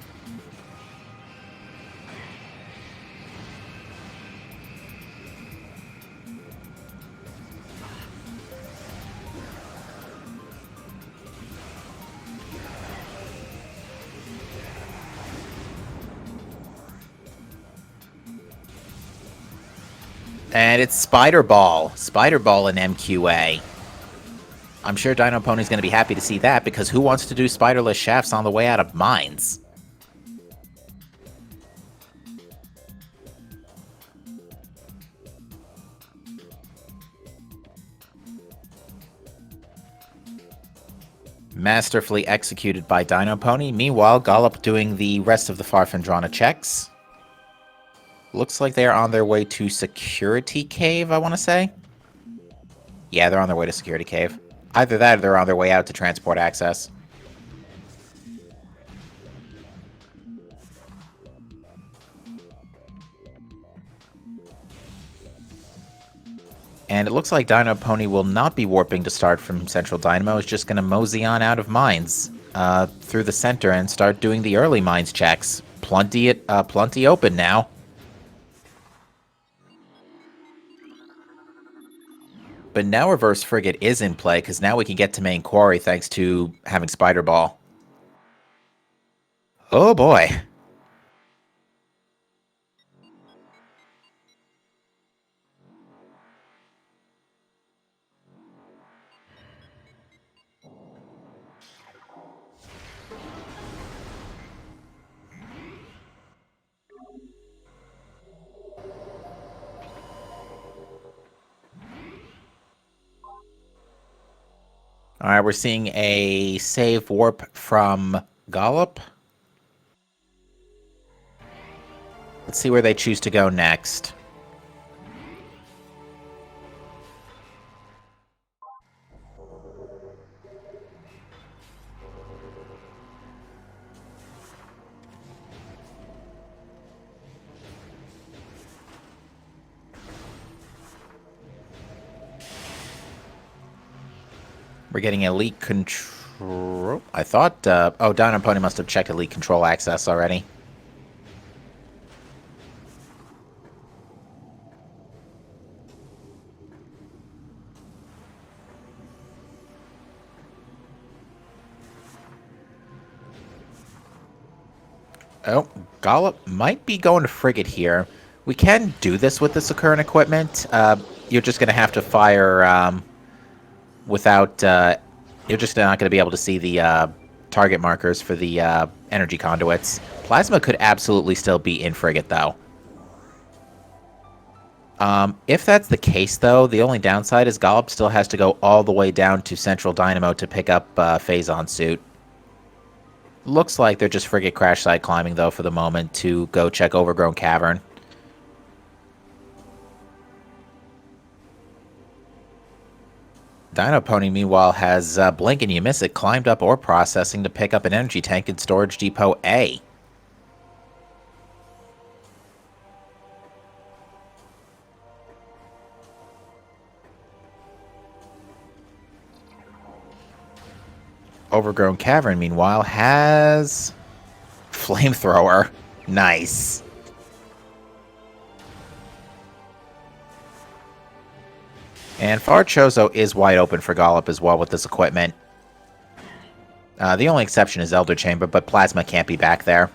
And it's Spider Ball. Spider Ball in MQA. I'm sure Dinopony's going to be happy to see that, because who wants to do spiderless shafts on the way out of mines? Masterfully executed by Dinopony. Meanwhile, Gollop doing the rest of the Farfendrana checks. Looks like they're on their way to Security Cave, I want to say. Yeah, they're on their way to Security Cave. Either that or they're on their way out to transport access. And it looks like Dinopony will not be warping to start from Central Dynamo. It's just going to mosey on out of mines through the center and start doing the early mines checks. Plenty open now. But now Reverse Frigate is in play, because now we can get to main quarry thanks to having Spider Ball. Oh boy. Alright, we're seeing a save warp from Gollop. Let's see where they choose to go next. We're getting elite control. I thought, oh, Dinopony must have checked elite control access already. Oh, Gollop might be going to frigate here. We can do this with this current equipment. You're just going to have to fire without... you're just not going to be able to see the target markers for the energy conduits. Plasma could absolutely still be in frigate, though. If that's the case, though, the only downside is Gollop still has to go all the way down to Central Dynamo to pick up Phazon suit. Looks like they're just frigate crash site climbing, though, for the moment to go check Overgrown Cavern. Dinopony, meanwhile, has Blink and You Miss It climbed up ore processing to pick up an energy tank in Storage Depot A. Overgrown Cavern, meanwhile, has Flamethrower. Nice. And Far Chozo is wide open for Gollop as well with this equipment. The only exception is Elder Chamber, but Plasma can't be back there.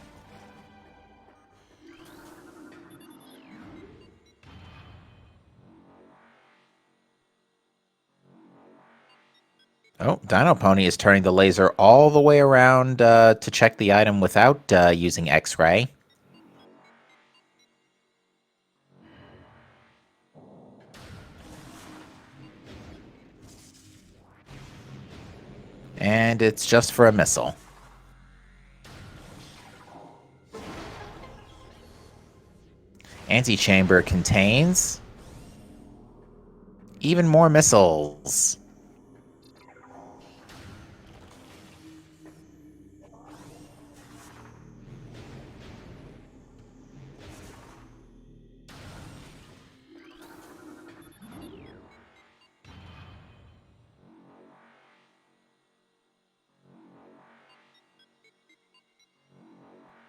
Oh, Dinopony is turning the laser all the way around to check the item without using X-ray. And it's just for a missile. Antechamber contains even more missiles.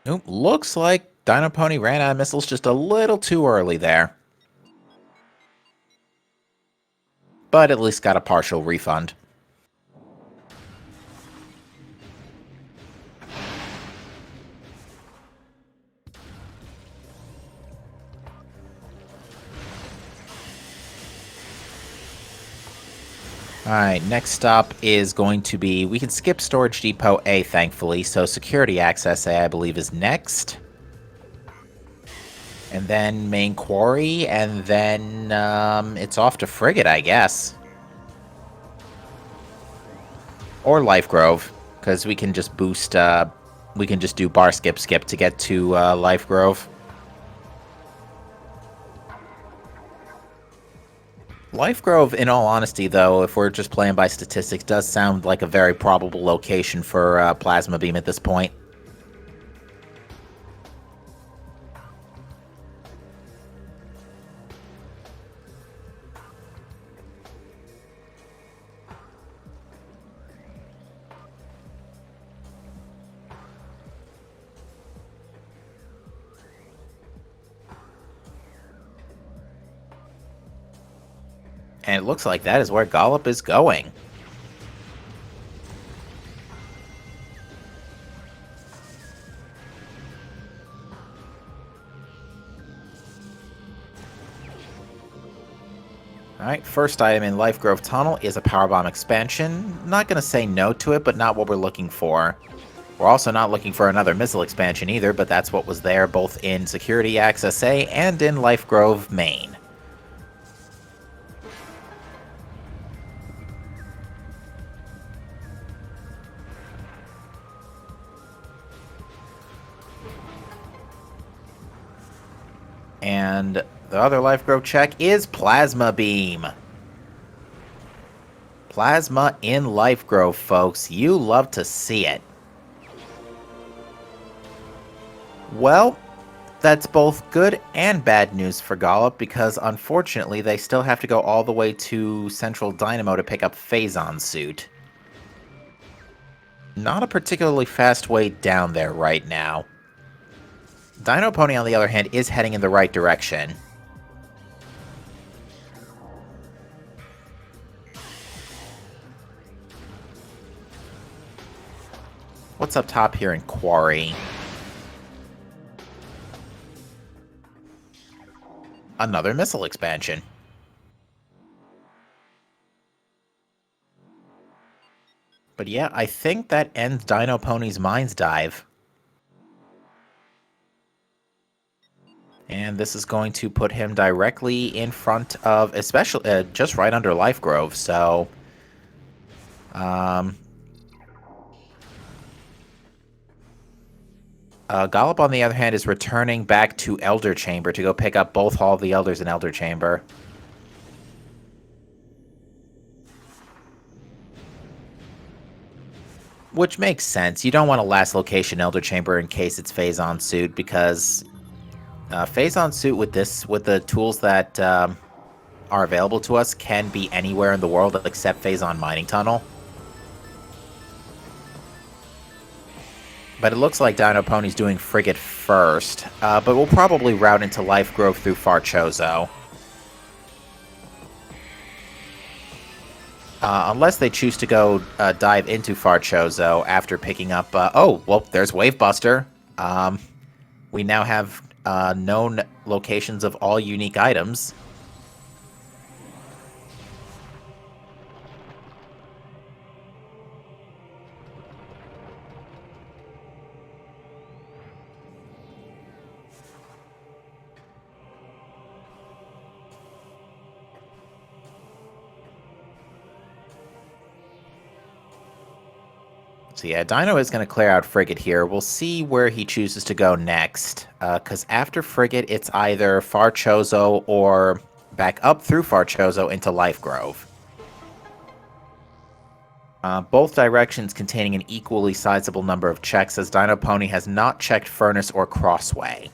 Nope, looks like Dinopony ran out of missiles just a little too early there. But at least got a partial refund. Alright, next stop is going to be... We can skip Storage Depot A, thankfully, so Security Access A, I believe, is next. And then Main Quarry, and then it's off to Frigate, I guess. Or Life Grove, because we can just boost... we can just do bar skip to get to Life Grove. Life Grove, in all honesty, though, if we're just playing by statistics, does sound like a very probable location for Plasma Beam at this point. And it looks like that is where Gollop is going. Alright, first item in Life Grove Tunnel is a Power Bomb expansion. Not going to say no to it, but not what we're looking for. We're also not looking for another missile expansion either, but that's what was there both in Security Access A and in Life Grove Main. And the other Life Grove check is Plasma Beam. Plasma in Life Grove, folks. You love to see it. Well, that's both good and bad news for Gollop, because unfortunately they still have to go all the way to Central Dynamo to pick up Phazon suit. Not a particularly fast way down there right now. Dinopony, on the other hand, is heading in the right direction. What's up top here in Quarry? Another missile expansion. But yeah, I think that ends Dinopony's Mines Dive. And this is going to put him directly in front of, especially, just right under Life Grove, so... Gollop, on the other hand, is returning back to Elder Chamber to go pick up both Hall of the Elders and Elder Chamber. Which makes sense. You don't want a last location Elder Chamber in case it's Phazon Suit, because Phazon Suit with the tools that are available to us can be anywhere in the world except Phazon Mining Tunnel. But it looks like Dinopony's doing Frigate first, but we'll probably route into Life Grove through Farchozo. Unless they choose to go dive into Farchozo after picking up... oh, well, there's Wavebuster. We now have known locations of all unique items. So yeah, Dino is going to clear out Frigate here. We'll see where he chooses to go next. Because after Frigate, it's either Farchozo or back up through Farchozo into Life Grove. Both directions containing an equally sizable number of checks, as Dinopony has not checked Furnace or Crossway.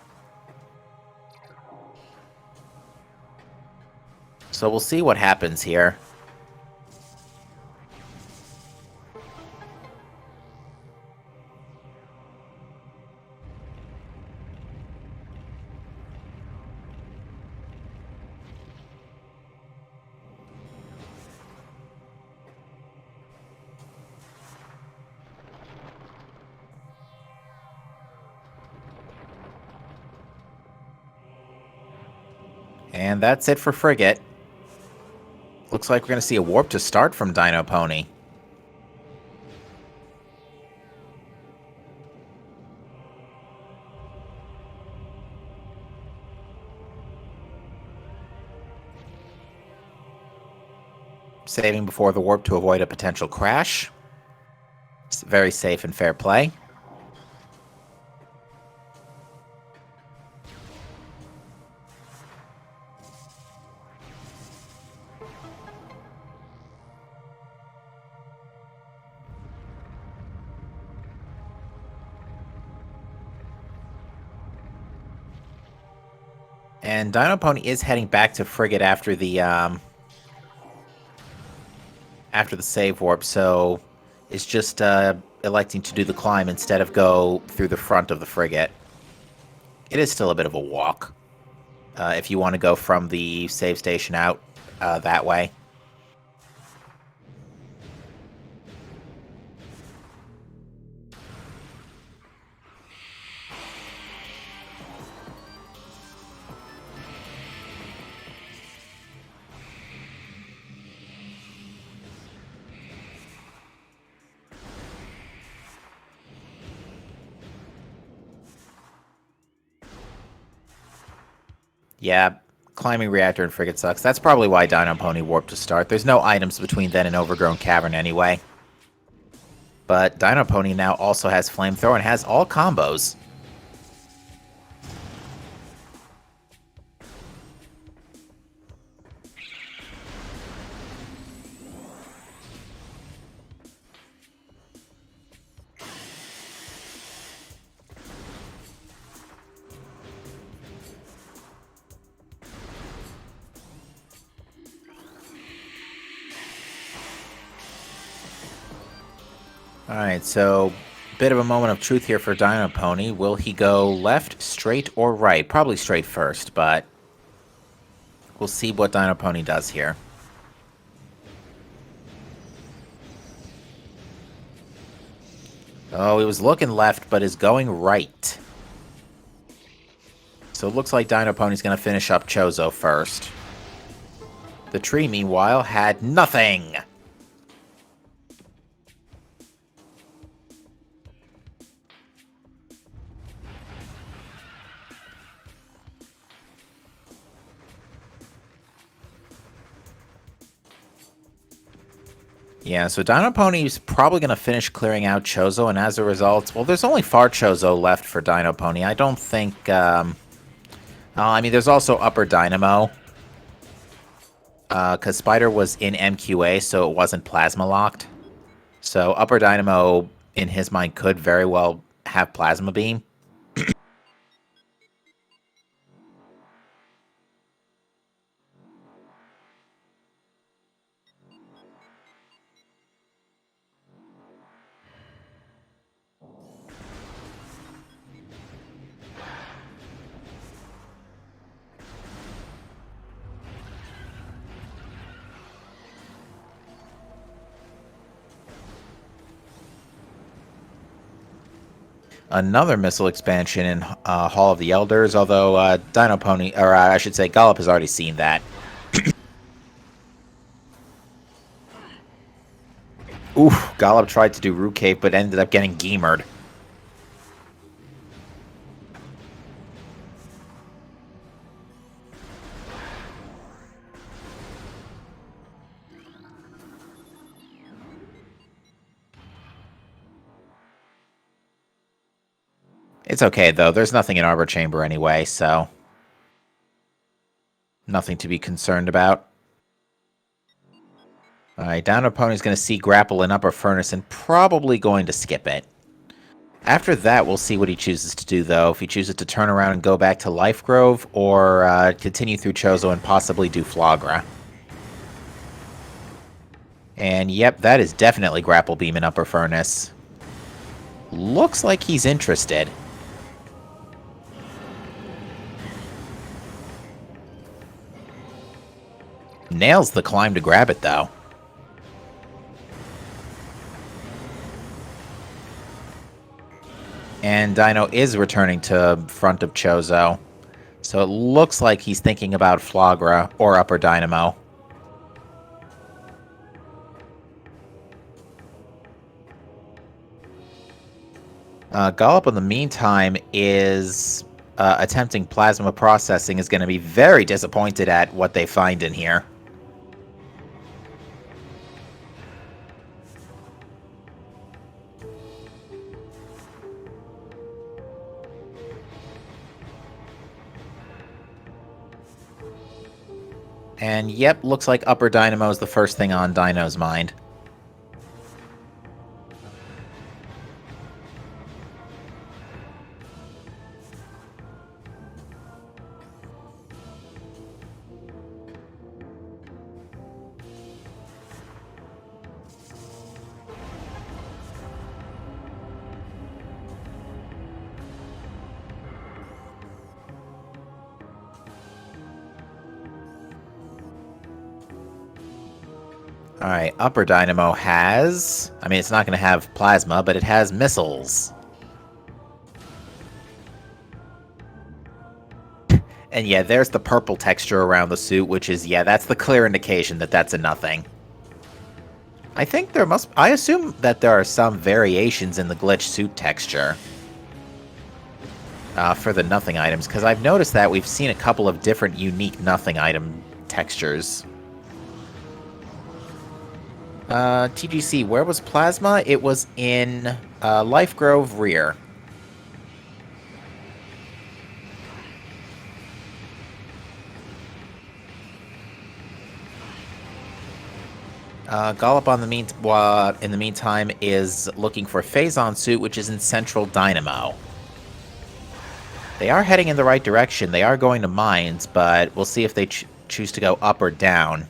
So we'll see what happens here. And that's it for Frigate. Looks like we're going to see a warp to start from Dinopony. Saving before the warp to avoid a potential crash. It's very safe and fair play. And Dinopony is heading back to Frigate after the save warp, so it's just electing to do the climb instead of go through the front of the Frigate. It is still a bit of a walk if you want to go from the save station out that way. Yeah, climbing reactor and Frigate sucks. That's probably why Dinopony warped to start. There's no items between then and Overgrown Cavern anyway. But Dinopony now also has Flamethrower and has all combos. Alright, so bit of a moment of truth here for Dinopony. Will he go left, straight, or right? Probably straight first, but we'll see what Dinopony does here. Oh, he was looking left, but is going right. So it looks like Dinopony's going to finish up Chozo first. The tree, meanwhile, had nothing. Yeah, so Dinopony's probably going to finish clearing out Chozo, and as a result, well, there's only Far Chozo left for Dinopony. I don't think, I mean, there's also Upper Dynamo, because Spider was in MQA, so it wasn't Plasma locked. So Upper Dynamo, in his mind, could very well have Plasma Beam. Another missile expansion in Hall of the Elders, although Dinopony, or I should say Gollop has already seen that. Oof, Gollop tried to do Root Cave, but ended up getting Geemered. It's okay, though. There's nothing in Arbor Chamber anyway, so nothing to be concerned about. Alright, Dinopony's going to see Grapple in Upper Furnace and probably going to skip it. After that, we'll see what he chooses to do, though. If he chooses to turn around and go back to Life Grove, or continue through Chozo and possibly do Flagra. And yep, that is definitely Grapple Beam in Upper Furnace. Looks like he's interested. Nails the climb to grab it, though. And Dino is returning to front of Chozo. So it looks like he's thinking about Flagra or Upper Dynamo. Gollop, in the meantime, is attempting plasma processing, is going to be very disappointed at what they find in here. And yep, looks like Upper Dynamo is the first thing on Dino's mind. Alright, Upper Dynamo has... I mean, it's not going to have Plasma, but it has Missiles. And yeah, there's the purple texture around the suit, which is, yeah, that's the clear indication that that's a nothing. I think there must... I assume that there are some variations in the glitch suit texture. For the nothing items, because I've noticed that we've seen a couple of different unique nothing item textures. TGC, where was Plasma? It was in Life Grove Rear. Gollop in the meantime is looking for Phazon suit, which is in Central Dynamo. They are heading in the right direction. They are going to mines, but we'll see if they choose to go up or down.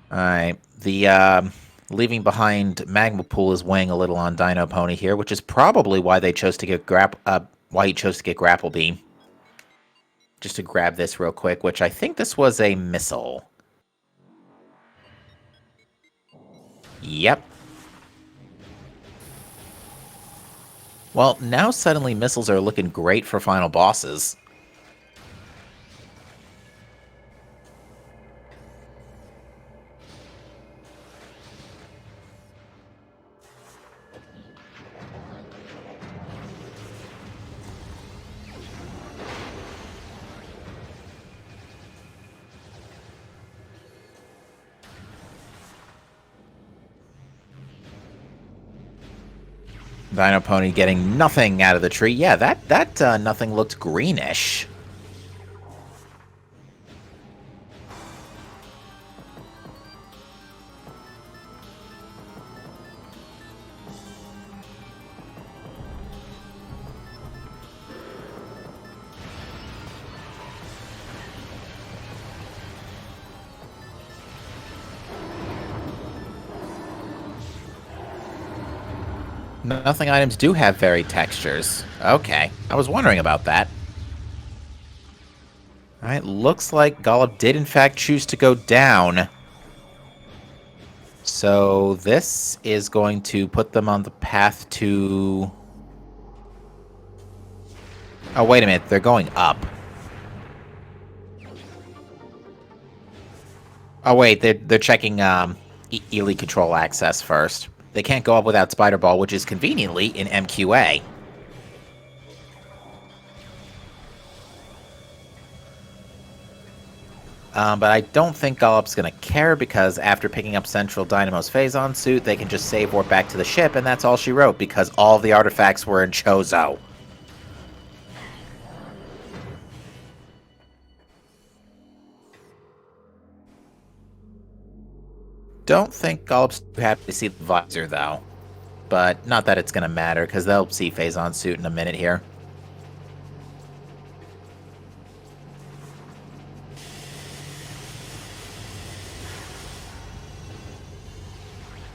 Alright, the leaving behind Magma Pool is weighing a little on Dinopony here, which is probably why they chose to get why he chose to get Grapple Beam. Just to grab this real quick, which I think this was a missile. Yep. Well, now suddenly missiles are looking great for final bosses. Dinopony getting nothing out of the tree. Yeah, that nothing looked greenish. Nothing items do have varied textures. Okay, I was wondering about that. Alright, looks like Gollop did in fact choose to go down. So this is going to put them on the path to... Oh, wait a minute, they're going up. Oh, wait, they're checking elite control access first. They can't go up without Spider Ball, which is conveniently in MQA. But I don't think Gollop's going to care, because after picking up Central Dynamo's Phazon suit, they can just save warp back to the ship, and that's all she wrote, because all the artifacts were in Chozo. Don't think Gollop's too happy to see the visor, though. But not that it's going to matter, because they'll see Phazon suit in a minute here.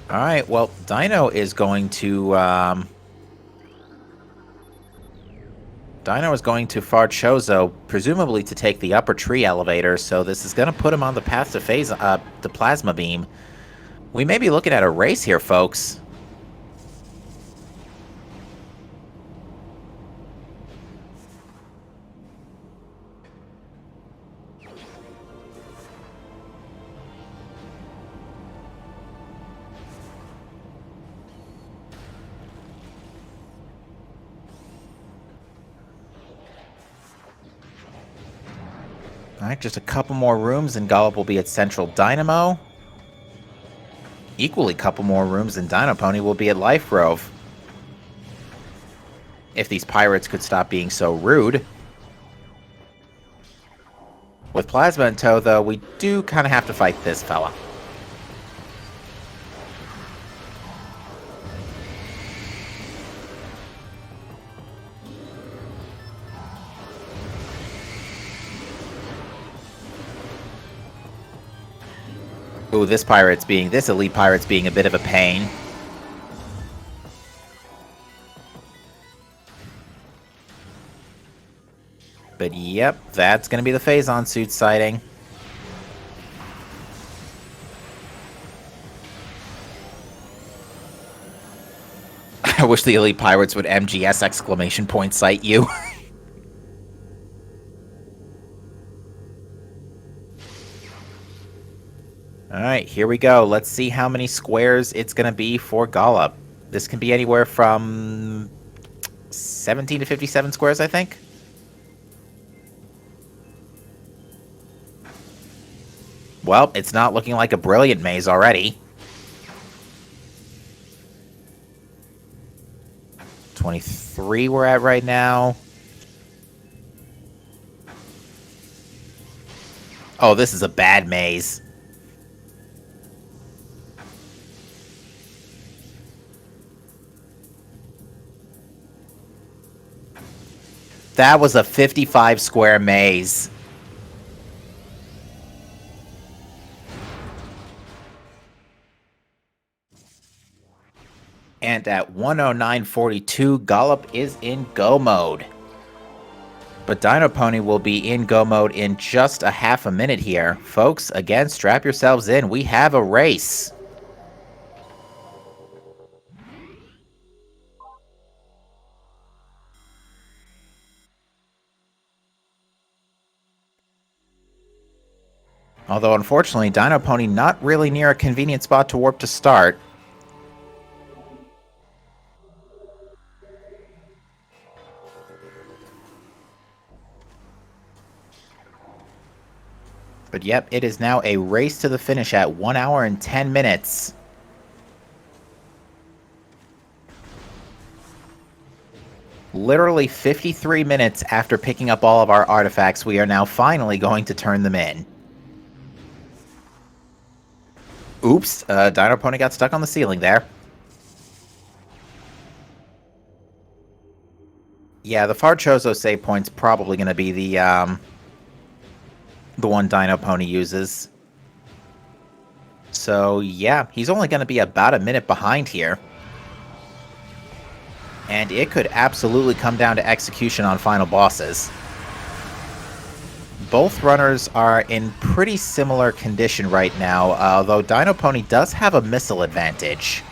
Alright, well, Dino is going to... Dino is going to Far Chozo, presumably to take the upper tree elevator, so this is going to put him on the path to Plasma Beam. We may be looking at a race here, folks. Alright, just a couple more rooms and Gollop will be at Central Dynamo. Equally couple more rooms and Dinopony will be at Life Grove. If these pirates could stop being so rude. With Plasma in tow, though, we do kind of have to fight this fella. Ooh, this elite pirate's being a bit of a pain. But yep, that's gonna be the Phazon suit sighting. I wish the elite pirates would MGS exclamation point sight you. Alright, here we go. Let's see how many squares it's going to be for Gollop. This can be anywhere from 17 to 57 squares, I think. Well, it's not looking like a brilliant maze already. 23 we're at right now. Oh, this is a bad maze. That was a 55 square maze. And at 109.42, Gollop is in go mode. But Dinopony will be in go mode in just a half a minute here. Folks, again, strap yourselves in. We have a race. Although, unfortunately, Dinopony not really near a convenient spot to warp to start. But yep, it is now a race to the finish at 1 hour and 10 minutes. Literally 53 minutes after picking up all of our artifacts, we are now finally going to turn them in. Oops, Dinopony got stuck on the ceiling there. Yeah, the Farchozo save point's probably going to be the one Dinopony uses. So, yeah, he's only going to be about a minute behind here. And it could absolutely come down to execution on final bosses. Both runners are in pretty similar condition right now, although Dinopony does have a missile advantage.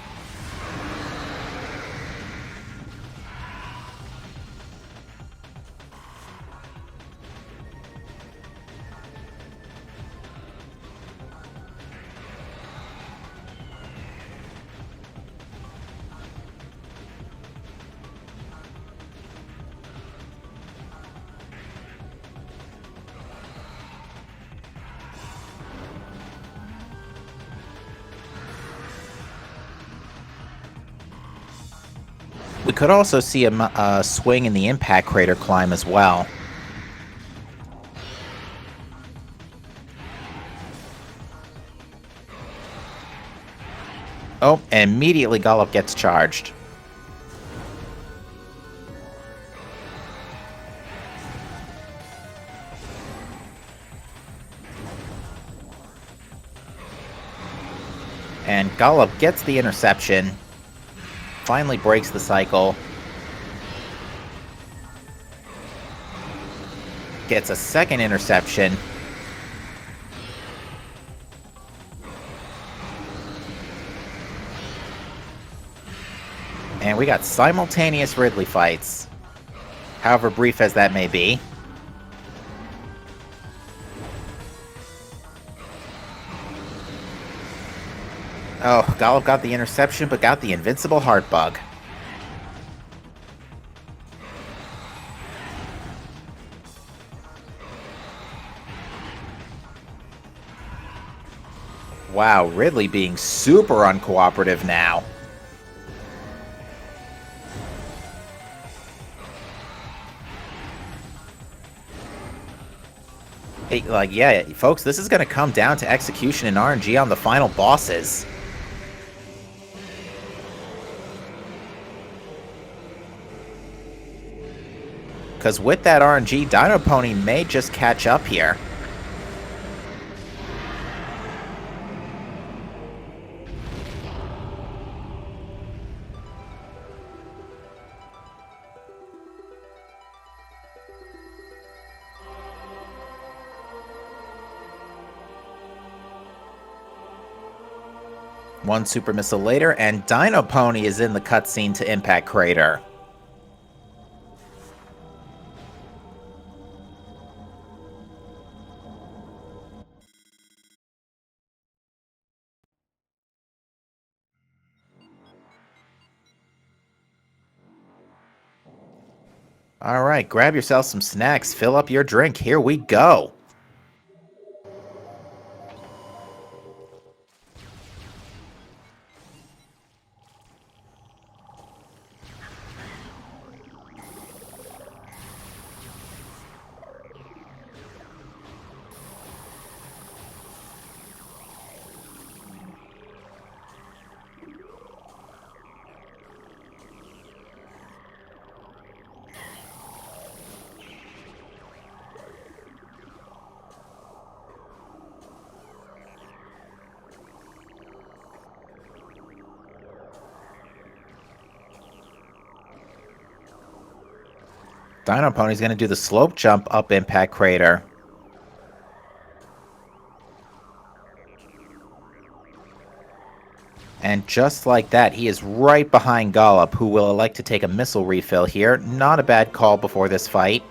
We could also see a swing in the impact crater climb as well. Oh, and immediately Gollop gets charged. And Gollop gets the interception. Finally breaks the cycle. Gets a second interception. And we got simultaneous Ridley fights. However brief as that may be. Oh, Gollop got the interception, but got the invincible heart bug. Wow, Ridley being super uncooperative now. Hey, like, yeah, folks, this is going to come down to execution and RNG on the final bosses. Because with that RNG, Dinopony may just catch up here. One super missile later, and Dinopony is in the cutscene to Impact Crater. Alright, grab yourself some snacks, fill up your drink, here we go! Dinopony's going to do the slope jump up Impact Crater. And just like that, he is right behind Gollop, who will elect to take a missile refill here. Not a bad call before this fight.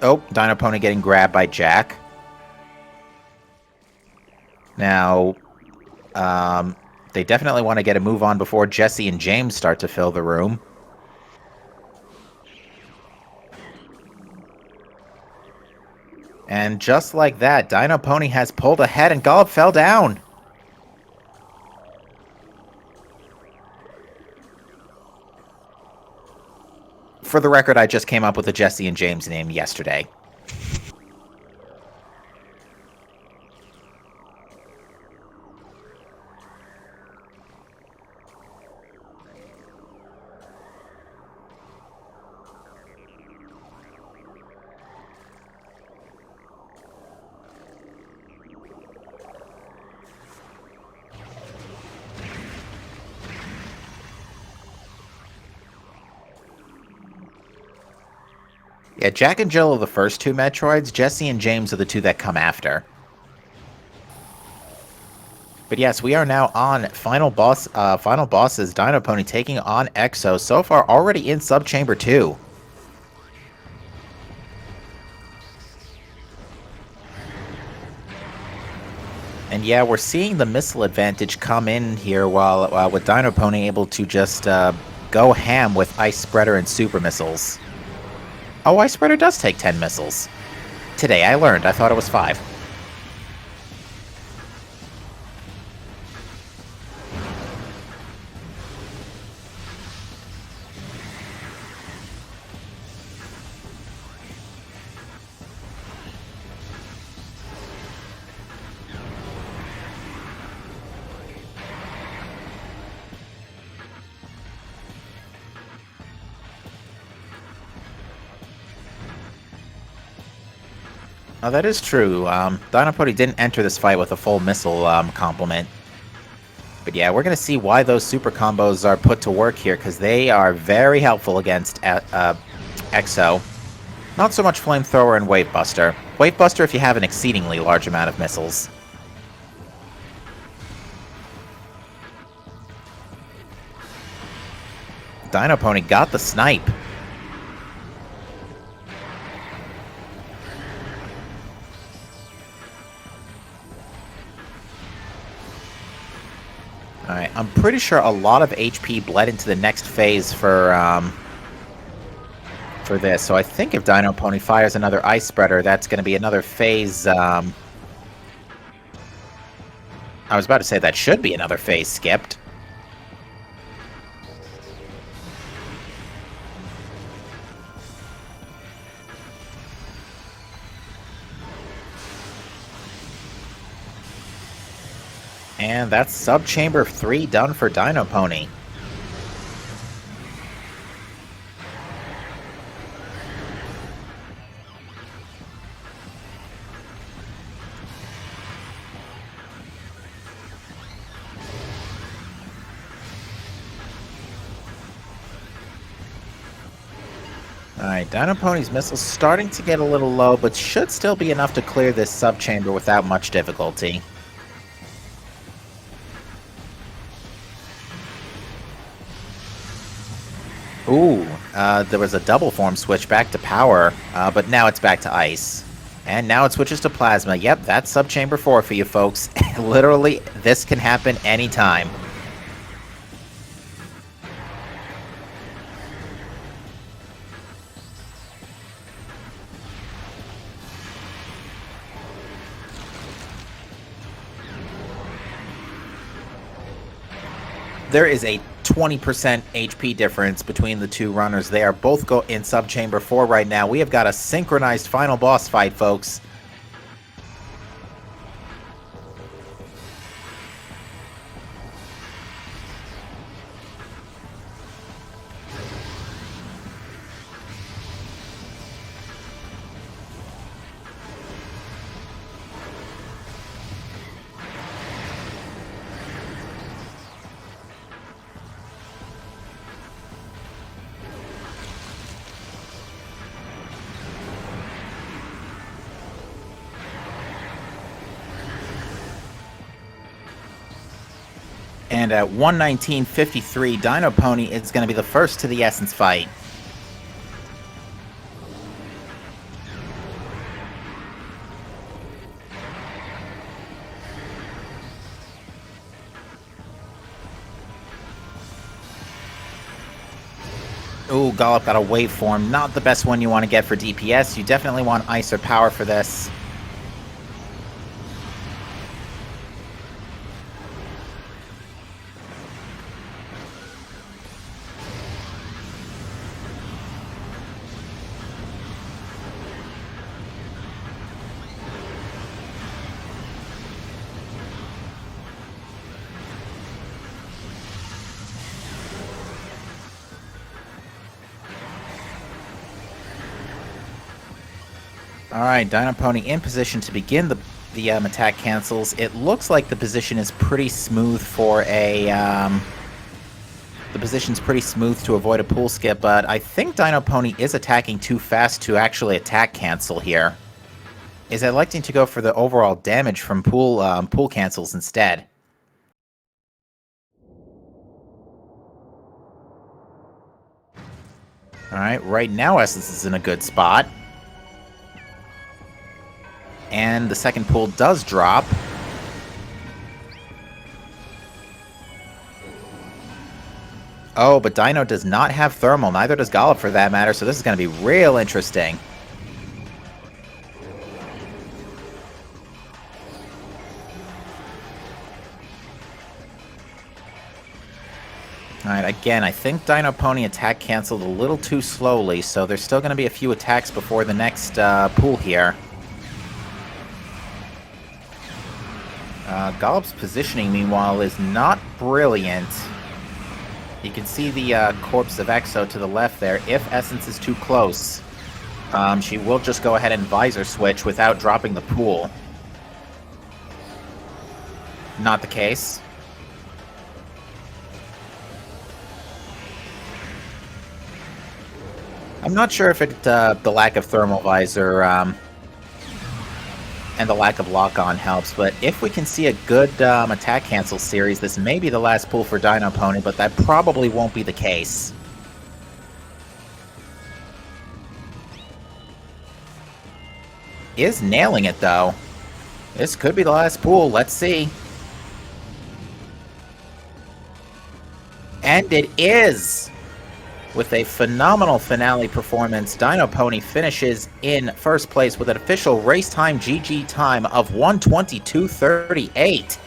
Oh, Dinopony getting grabbed by Jack. Now, they definitely want to get a move on before Jesse and James start to fill the room. And just like that, Dinopony has pulled ahead and Gollop fell down. For the record, I just came up with the Jesse and James name yesterday. Yeah, Jack and Jill are the first two Metroids. Jesse and James are the two that come after. But yes, we are now on final bosses. Dinopony taking on Exo. So far, already in Subchamber 2. And yeah, we're seeing the missile advantage come in here while with Dinopony able to just go ham with Ice Spreader and Super Missiles. Oh, Ice Spreader does take 10 missiles. Today I learned. I thought it was 5. Oh, that is true. Dinopony didn't enter this fight with a full missile complement. But yeah, we're going to see why those super combos are put to work here, because they are very helpful against Exo. Not so much Flamethrower and Wave Buster. Wave Buster if you have an exceedingly large amount of missiles. Dinopony got the snipe. Alright, I'm pretty sure a lot of HP bled into the next phase for this. So I think if Dinopony fires another Ice Spreader, that's going to be another phase. I was about to say that should be another phase skipped. And that's Subchamber 3 done for Dinopony. Alright, Dinopony's missiles starting to get a little low, but should still be enough to clear this subchamber without much difficulty. Ooh, there was a double form switch back to power, but now it's back to ice. And now it switches to plasma. Yep, that's Subchamber 4 for you folks. Literally, this can happen anytime. There is a 20% HP difference between the two runners. They are both in Subchamber 4 right now. We have got a synchronized final boss fight, folks. And at 119.53, Dinopony is going to be the first to the Essence fight. Ooh, Gollop got a waveform. Not the best one you want to get for DPS. You definitely want ice or power for this. Alright, Dinopony in position to begin the attack cancels. It looks like the position is pretty smooth for a... the position's pretty smooth to avoid a pool skip, but I think Dinopony is attacking too fast to actually attack cancel here. Is electing to go for the overall damage from pool cancels instead. Alright, right now Essence is in a good spot. And the second pool does drop. Oh, but Dino does not have thermal, neither does Gollop for that matter, so this is going to be real interesting. Alright, again, I think Dinopony attack canceled a little too slowly, so there's still going to be a few attacks before the next pool here. Gollop's positioning, meanwhile, is not brilliant. You can see the corpse of Exo to the left there. If Essence is too close, she will just go ahead and visor switch without dropping the pool. Not the case. I'm not sure if the lack of thermal visor and the lack of lock-on helps, but if we can see a good attack cancel series, this may be the last pull for Dinopony, but that probably won't be the case. Is nailing it, though. This could be the last pool. Let's see. And it is! With a phenomenal finale performance, Dinopony finishes in first place with an official race time GG time of 1:22:38.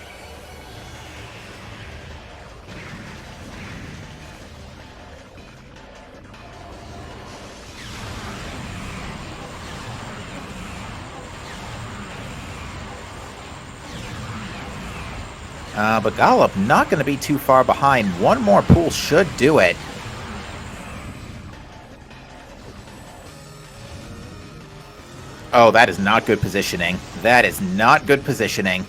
But Gollop not going to be too far behind. One more pool should do it. Oh, that is not good positioning. That is not good positioning.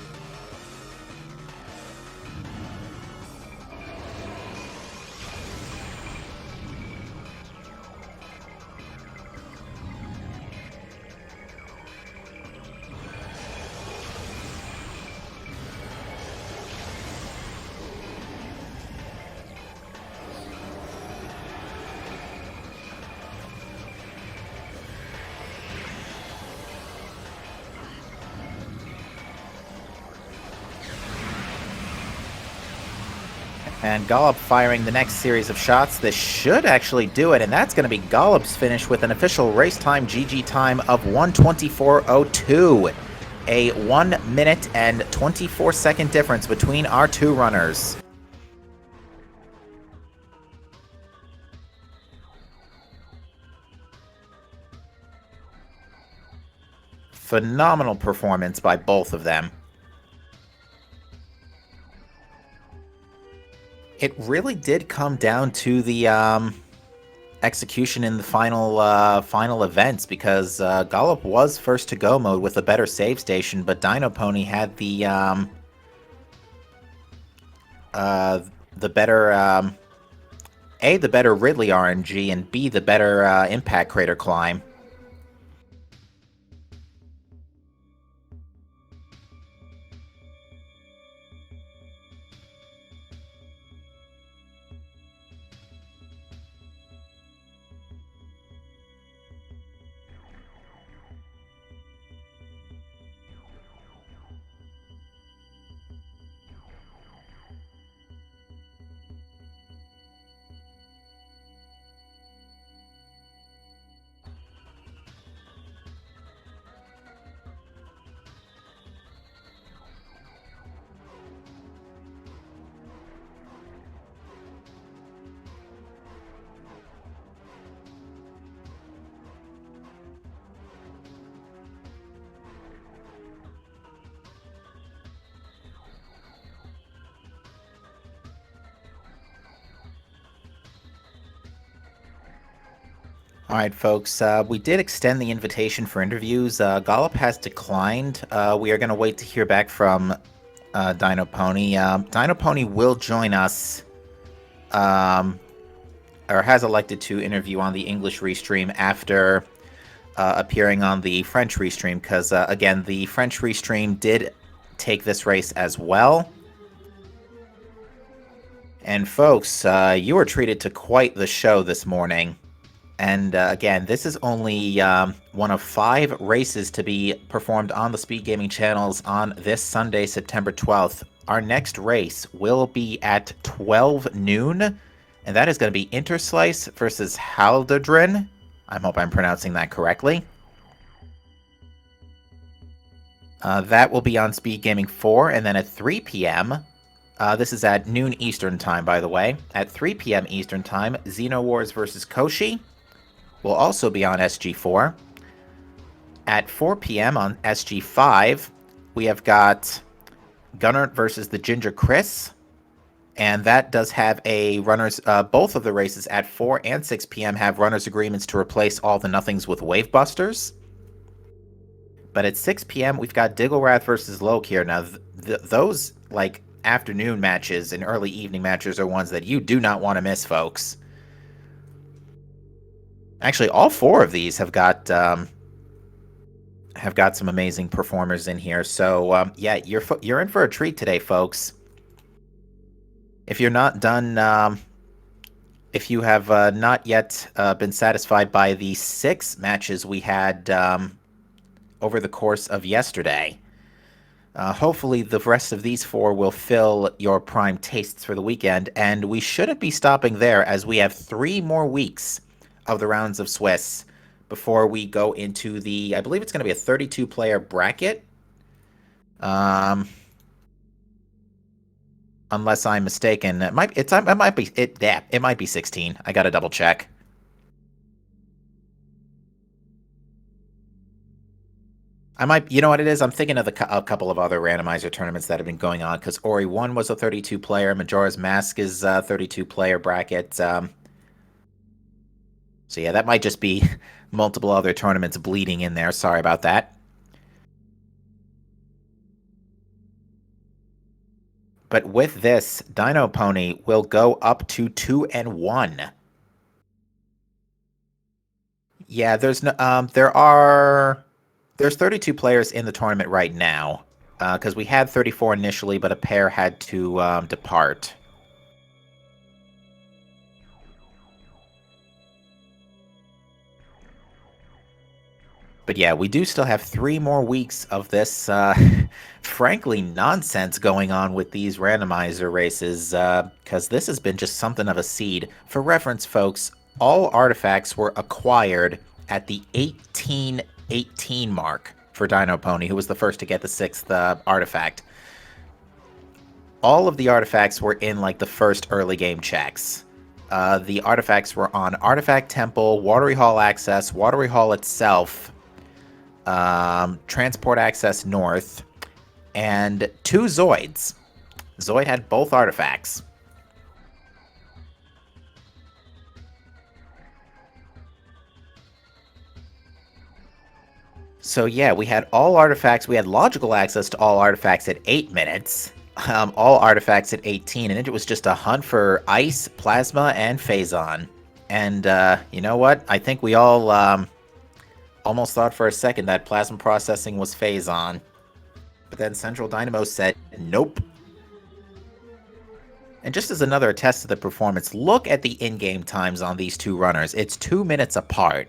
And Gollop firing the next series of shots. This should actually do it, and that's going to be Gollop's finish with an official race time GG time of 1:24:02. A 1 minute and 24 second difference between our two runners. Phenomenal performance by both of them. It really did come down to the execution in the final events, because Gollop was first to go mode with a better save station, but Dinopony had the better A, the better Ridley RNG, and B, the better Impact Crater climb. All right, folks, we did extend the invitation for interviews. Gollop has declined. We are going to wait to hear back from Dinopony. Dinopony will join us, or has elected to interview on the English restream after appearing on the French restream, because, again, the French restream did take this race as well. And, folks, you were treated to quite the show this morning. And again, this is only one of 5 races to be performed on the SpeedGaming channels on this Sunday, September 12th. Our next race will be at 12 noon, and that is going to be Interslice versus Haldadrin. I hope I'm pronouncing that correctly. That will be on SpeedGaming 4, and then at 3 p.m., this is at noon Eastern Time, by the way. At 3 p.m. Eastern Time, Xenowars versus Koshi will also be on SG4. At 4 p.m. on SG5, we have got Gunnar versus the Ginger Chris, and that does have a runners, both of the races at 4 and 6 p.m. have runners agreements to replace all the nothings with Wave Busters. But at 6 p.m., we've got Digglerath versus Loke here. Now, those, like, afternoon matches and early evening matches are ones that you do not want to miss, folks. Actually, all 4 of these have got some amazing performers in here. So yeah, you're in for a treat today, folks. If you're not done, if you have not yet been satisfied by the 6 matches we had over the course of yesterday, hopefully the rest of these 4 will fill your prime tastes for the weekend. And we shouldn't be stopping there, as we have 3 more weeks of the rounds of Swiss before we go into the, I believe it's going to be a 32-player bracket, unless I'm mistaken. It might be 16. I got to double check. You know what it is? I'm thinking of a couple of other randomizer tournaments that have been going on, because Ori 1 was a 32-player, Majora's Mask is a 32-player bracket. So yeah, that might just be multiple other tournaments bleeding in there. Sorry about that. But with this, Dinopony will go up to 2-1. Yeah, there's 32 players in the tournament right now, because we had 34 initially, but a pair had to depart. But yeah, we do still have 3 more weeks of this, frankly, nonsense going on with these randomizer races, because this has been just something of a seed. For reference, folks, all artifacts were acquired at the 1818 mark for Dinopony, who was the first to get the 6th artifact. All of the artifacts were in, like, the first early game checks. The artifacts were on Artifact Temple, Watery Hall Access, Watery Hall itself, Transport Access North, and 2 Zoids. Zoid had both artifacts. So yeah, we had all artifacts. We had logical access to all artifacts at 8 minutes. All artifacts at 18, and it was just a hunt for Ice, Plasma, and Phazon. And you know what? I think we all almost thought for a second that Plasma Processing was Phazon. But then Central Dynamo said, nope. And just as another test of the performance, look at the in-game times on these 2 runners. It's 2 minutes apart.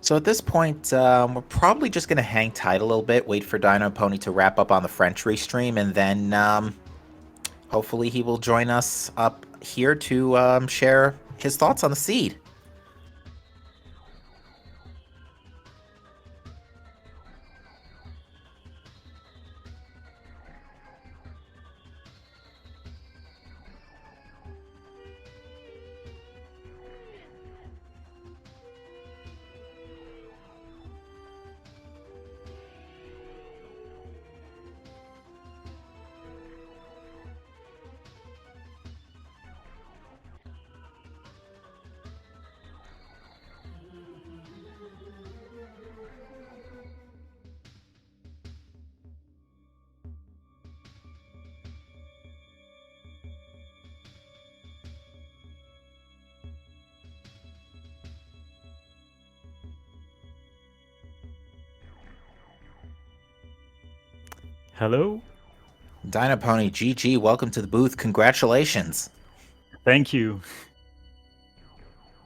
So at this point, we're probably just going to hang tight a little bit, wait for Dinopony to wrap up on the French restream, and then hopefully he will join us up here to share his thoughts on the seed. Hello. Dinopony, GG, welcome to the booth. Congratulations. Thank you.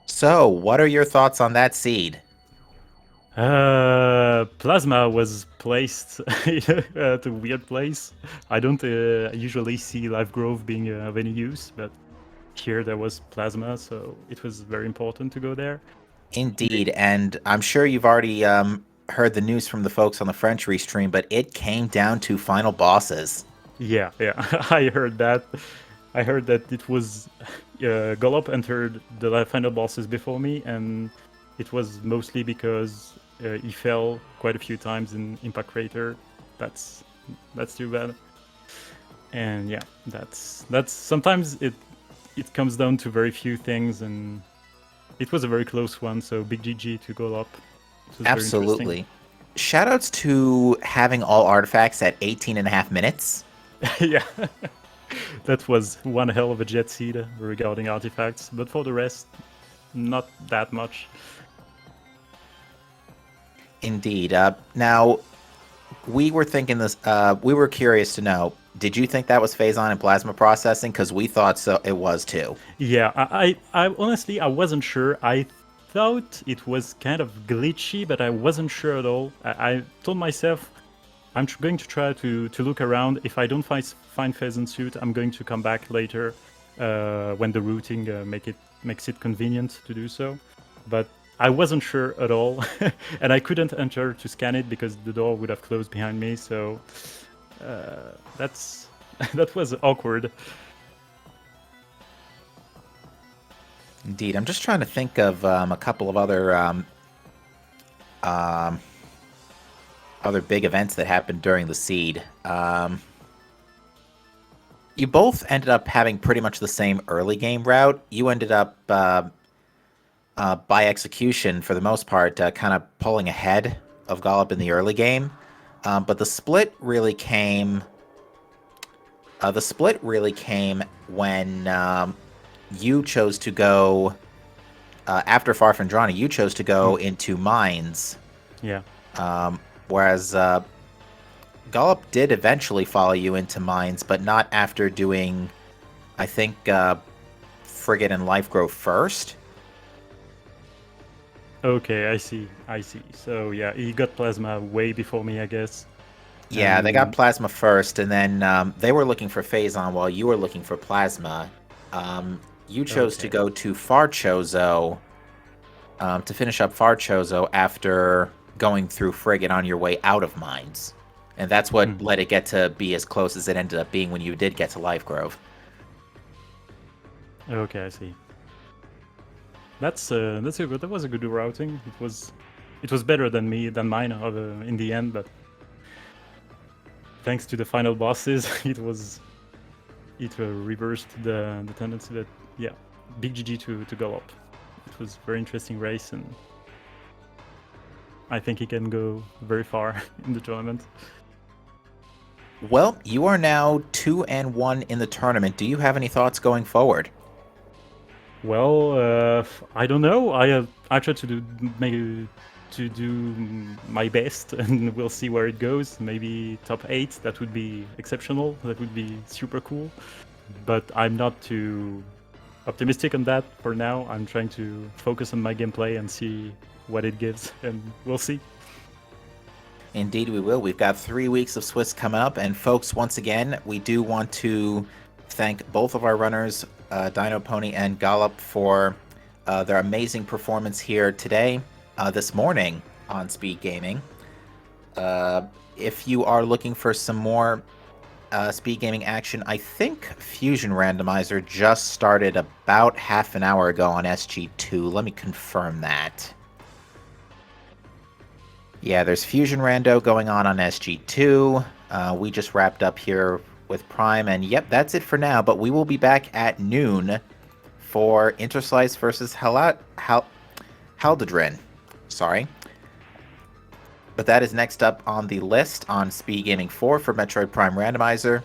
So, what are your thoughts on that seed? Plasma was placed at a weird place. I don't usually see Life Grove being of any use, but here there was plasma, so it was very important to go there. Indeed, and I'm sure you've already heard the news from the folks on the French restream, but it came down to final bosses. Yeah, I heard that. I heard that it was Gollop entered the final bosses before me, and it was mostly because he fell quite a few times in Impact Crater. That's too bad. And yeah, that's sometimes it comes down to very few things, and it was a very close one. So big GG to Gollop. It was very interesting. Absolutely. Shoutouts to having all artifacts at 18 and a half minutes. Yeah. That was one hell of a jet seed regarding artifacts, but for the rest, not that much. Indeed. Now, we were thinking this. We were curious to know. Did you think that was Phazon and plasma processing? Because we thought so. It was too. Yeah, I honestly I wasn't sure. I thought it was kind of glitchy, but I wasn't sure at all. I told myself I'm going to try to look around. If I don't find Pheasant Suit, I'm going to come back later when the routing makes it convenient to do so. But I wasn't sure at all, and I couldn't enter to scan it because the door would have closed behind me. So that's that was awkward. Indeed. I'm just trying to think of a couple of other big events that happened during the seed. You both ended up having pretty much the same early game route. You ended up, by execution, for the most part, kind of pulling ahead of Gollop in the early game. But the split really came. The split really came when you chose to go after Far from Drana. You chose to go into mines. Yeah. Whereas Gollop did eventually follow you into mines, but not after doing, I think, Frigate and Life Grove first. Okay, I see. So yeah, he got plasma way before me, I guess. Yeah, they got plasma first, and then they were looking for Phazon while you were looking for plasma. You chose to go to Farchozo to finish up Farchozo after going through Frigate on your way out of mines. And that's what let it get to be as close as it ended up being when you did get to Life Grove. Okay, I see. That's a good. That was a good routing. It was better than mine in the end, but thanks to the final bosses, it reversed the tendency. That yeah, big GG to Gollop. It was a very interesting race, and I think he can go very far in the tournament. Well, you are now 2-1 in the tournament. Do you have any thoughts going forward? Well, I don't know. I try to do my best, and we'll see where it goes. Maybe top 8. That would be exceptional. That would be super cool. But I'm not too optimistic on that for now. I'm trying to focus on my gameplay and see what it gives, and we'll see. Indeed, we will. We've got 3 weeks of Swiss coming up, and folks, once again, we do want to thank both of our runners, Dinopony and Gollop, for their amazing performance here today, this morning on SpeedGaming. If you are looking for some more SpeedGaming action, I think Fusion Randomizer just started about half an hour ago on SG2. Let me confirm that. Yeah, there's Fusion Rando going on SG2. We just wrapped up here with Prime, and yep, that's it for now, but we will be back at noon for Interslice versus Haldadrin. Sorry. But that is next up on the list on SpeedGaming 4 for Metroid Prime Randomizer.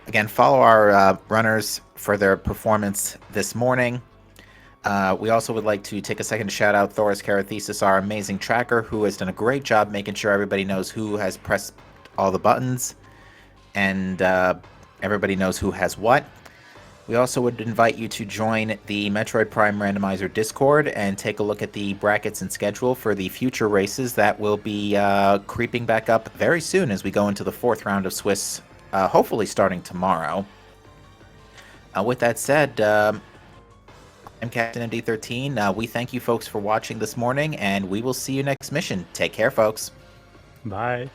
Again, follow our runners for their performance this morning. We also would like to take a second to shout out Thoris Carathesis, our amazing tracker, who has done a great job making sure everybody knows who has pressed all the buttons. and everybody knows who has what. We also would invite you to join the Metroid Prime Randomizer Discord and take a look at the brackets and schedule for the future races that will be creeping back up very soon as we go into the 4th round of Swiss, hopefully starting tomorrow. With that said, I'm Captain MD13. We thank you folks for watching this morning, and we will see you next mission. Take care, folks. Bye.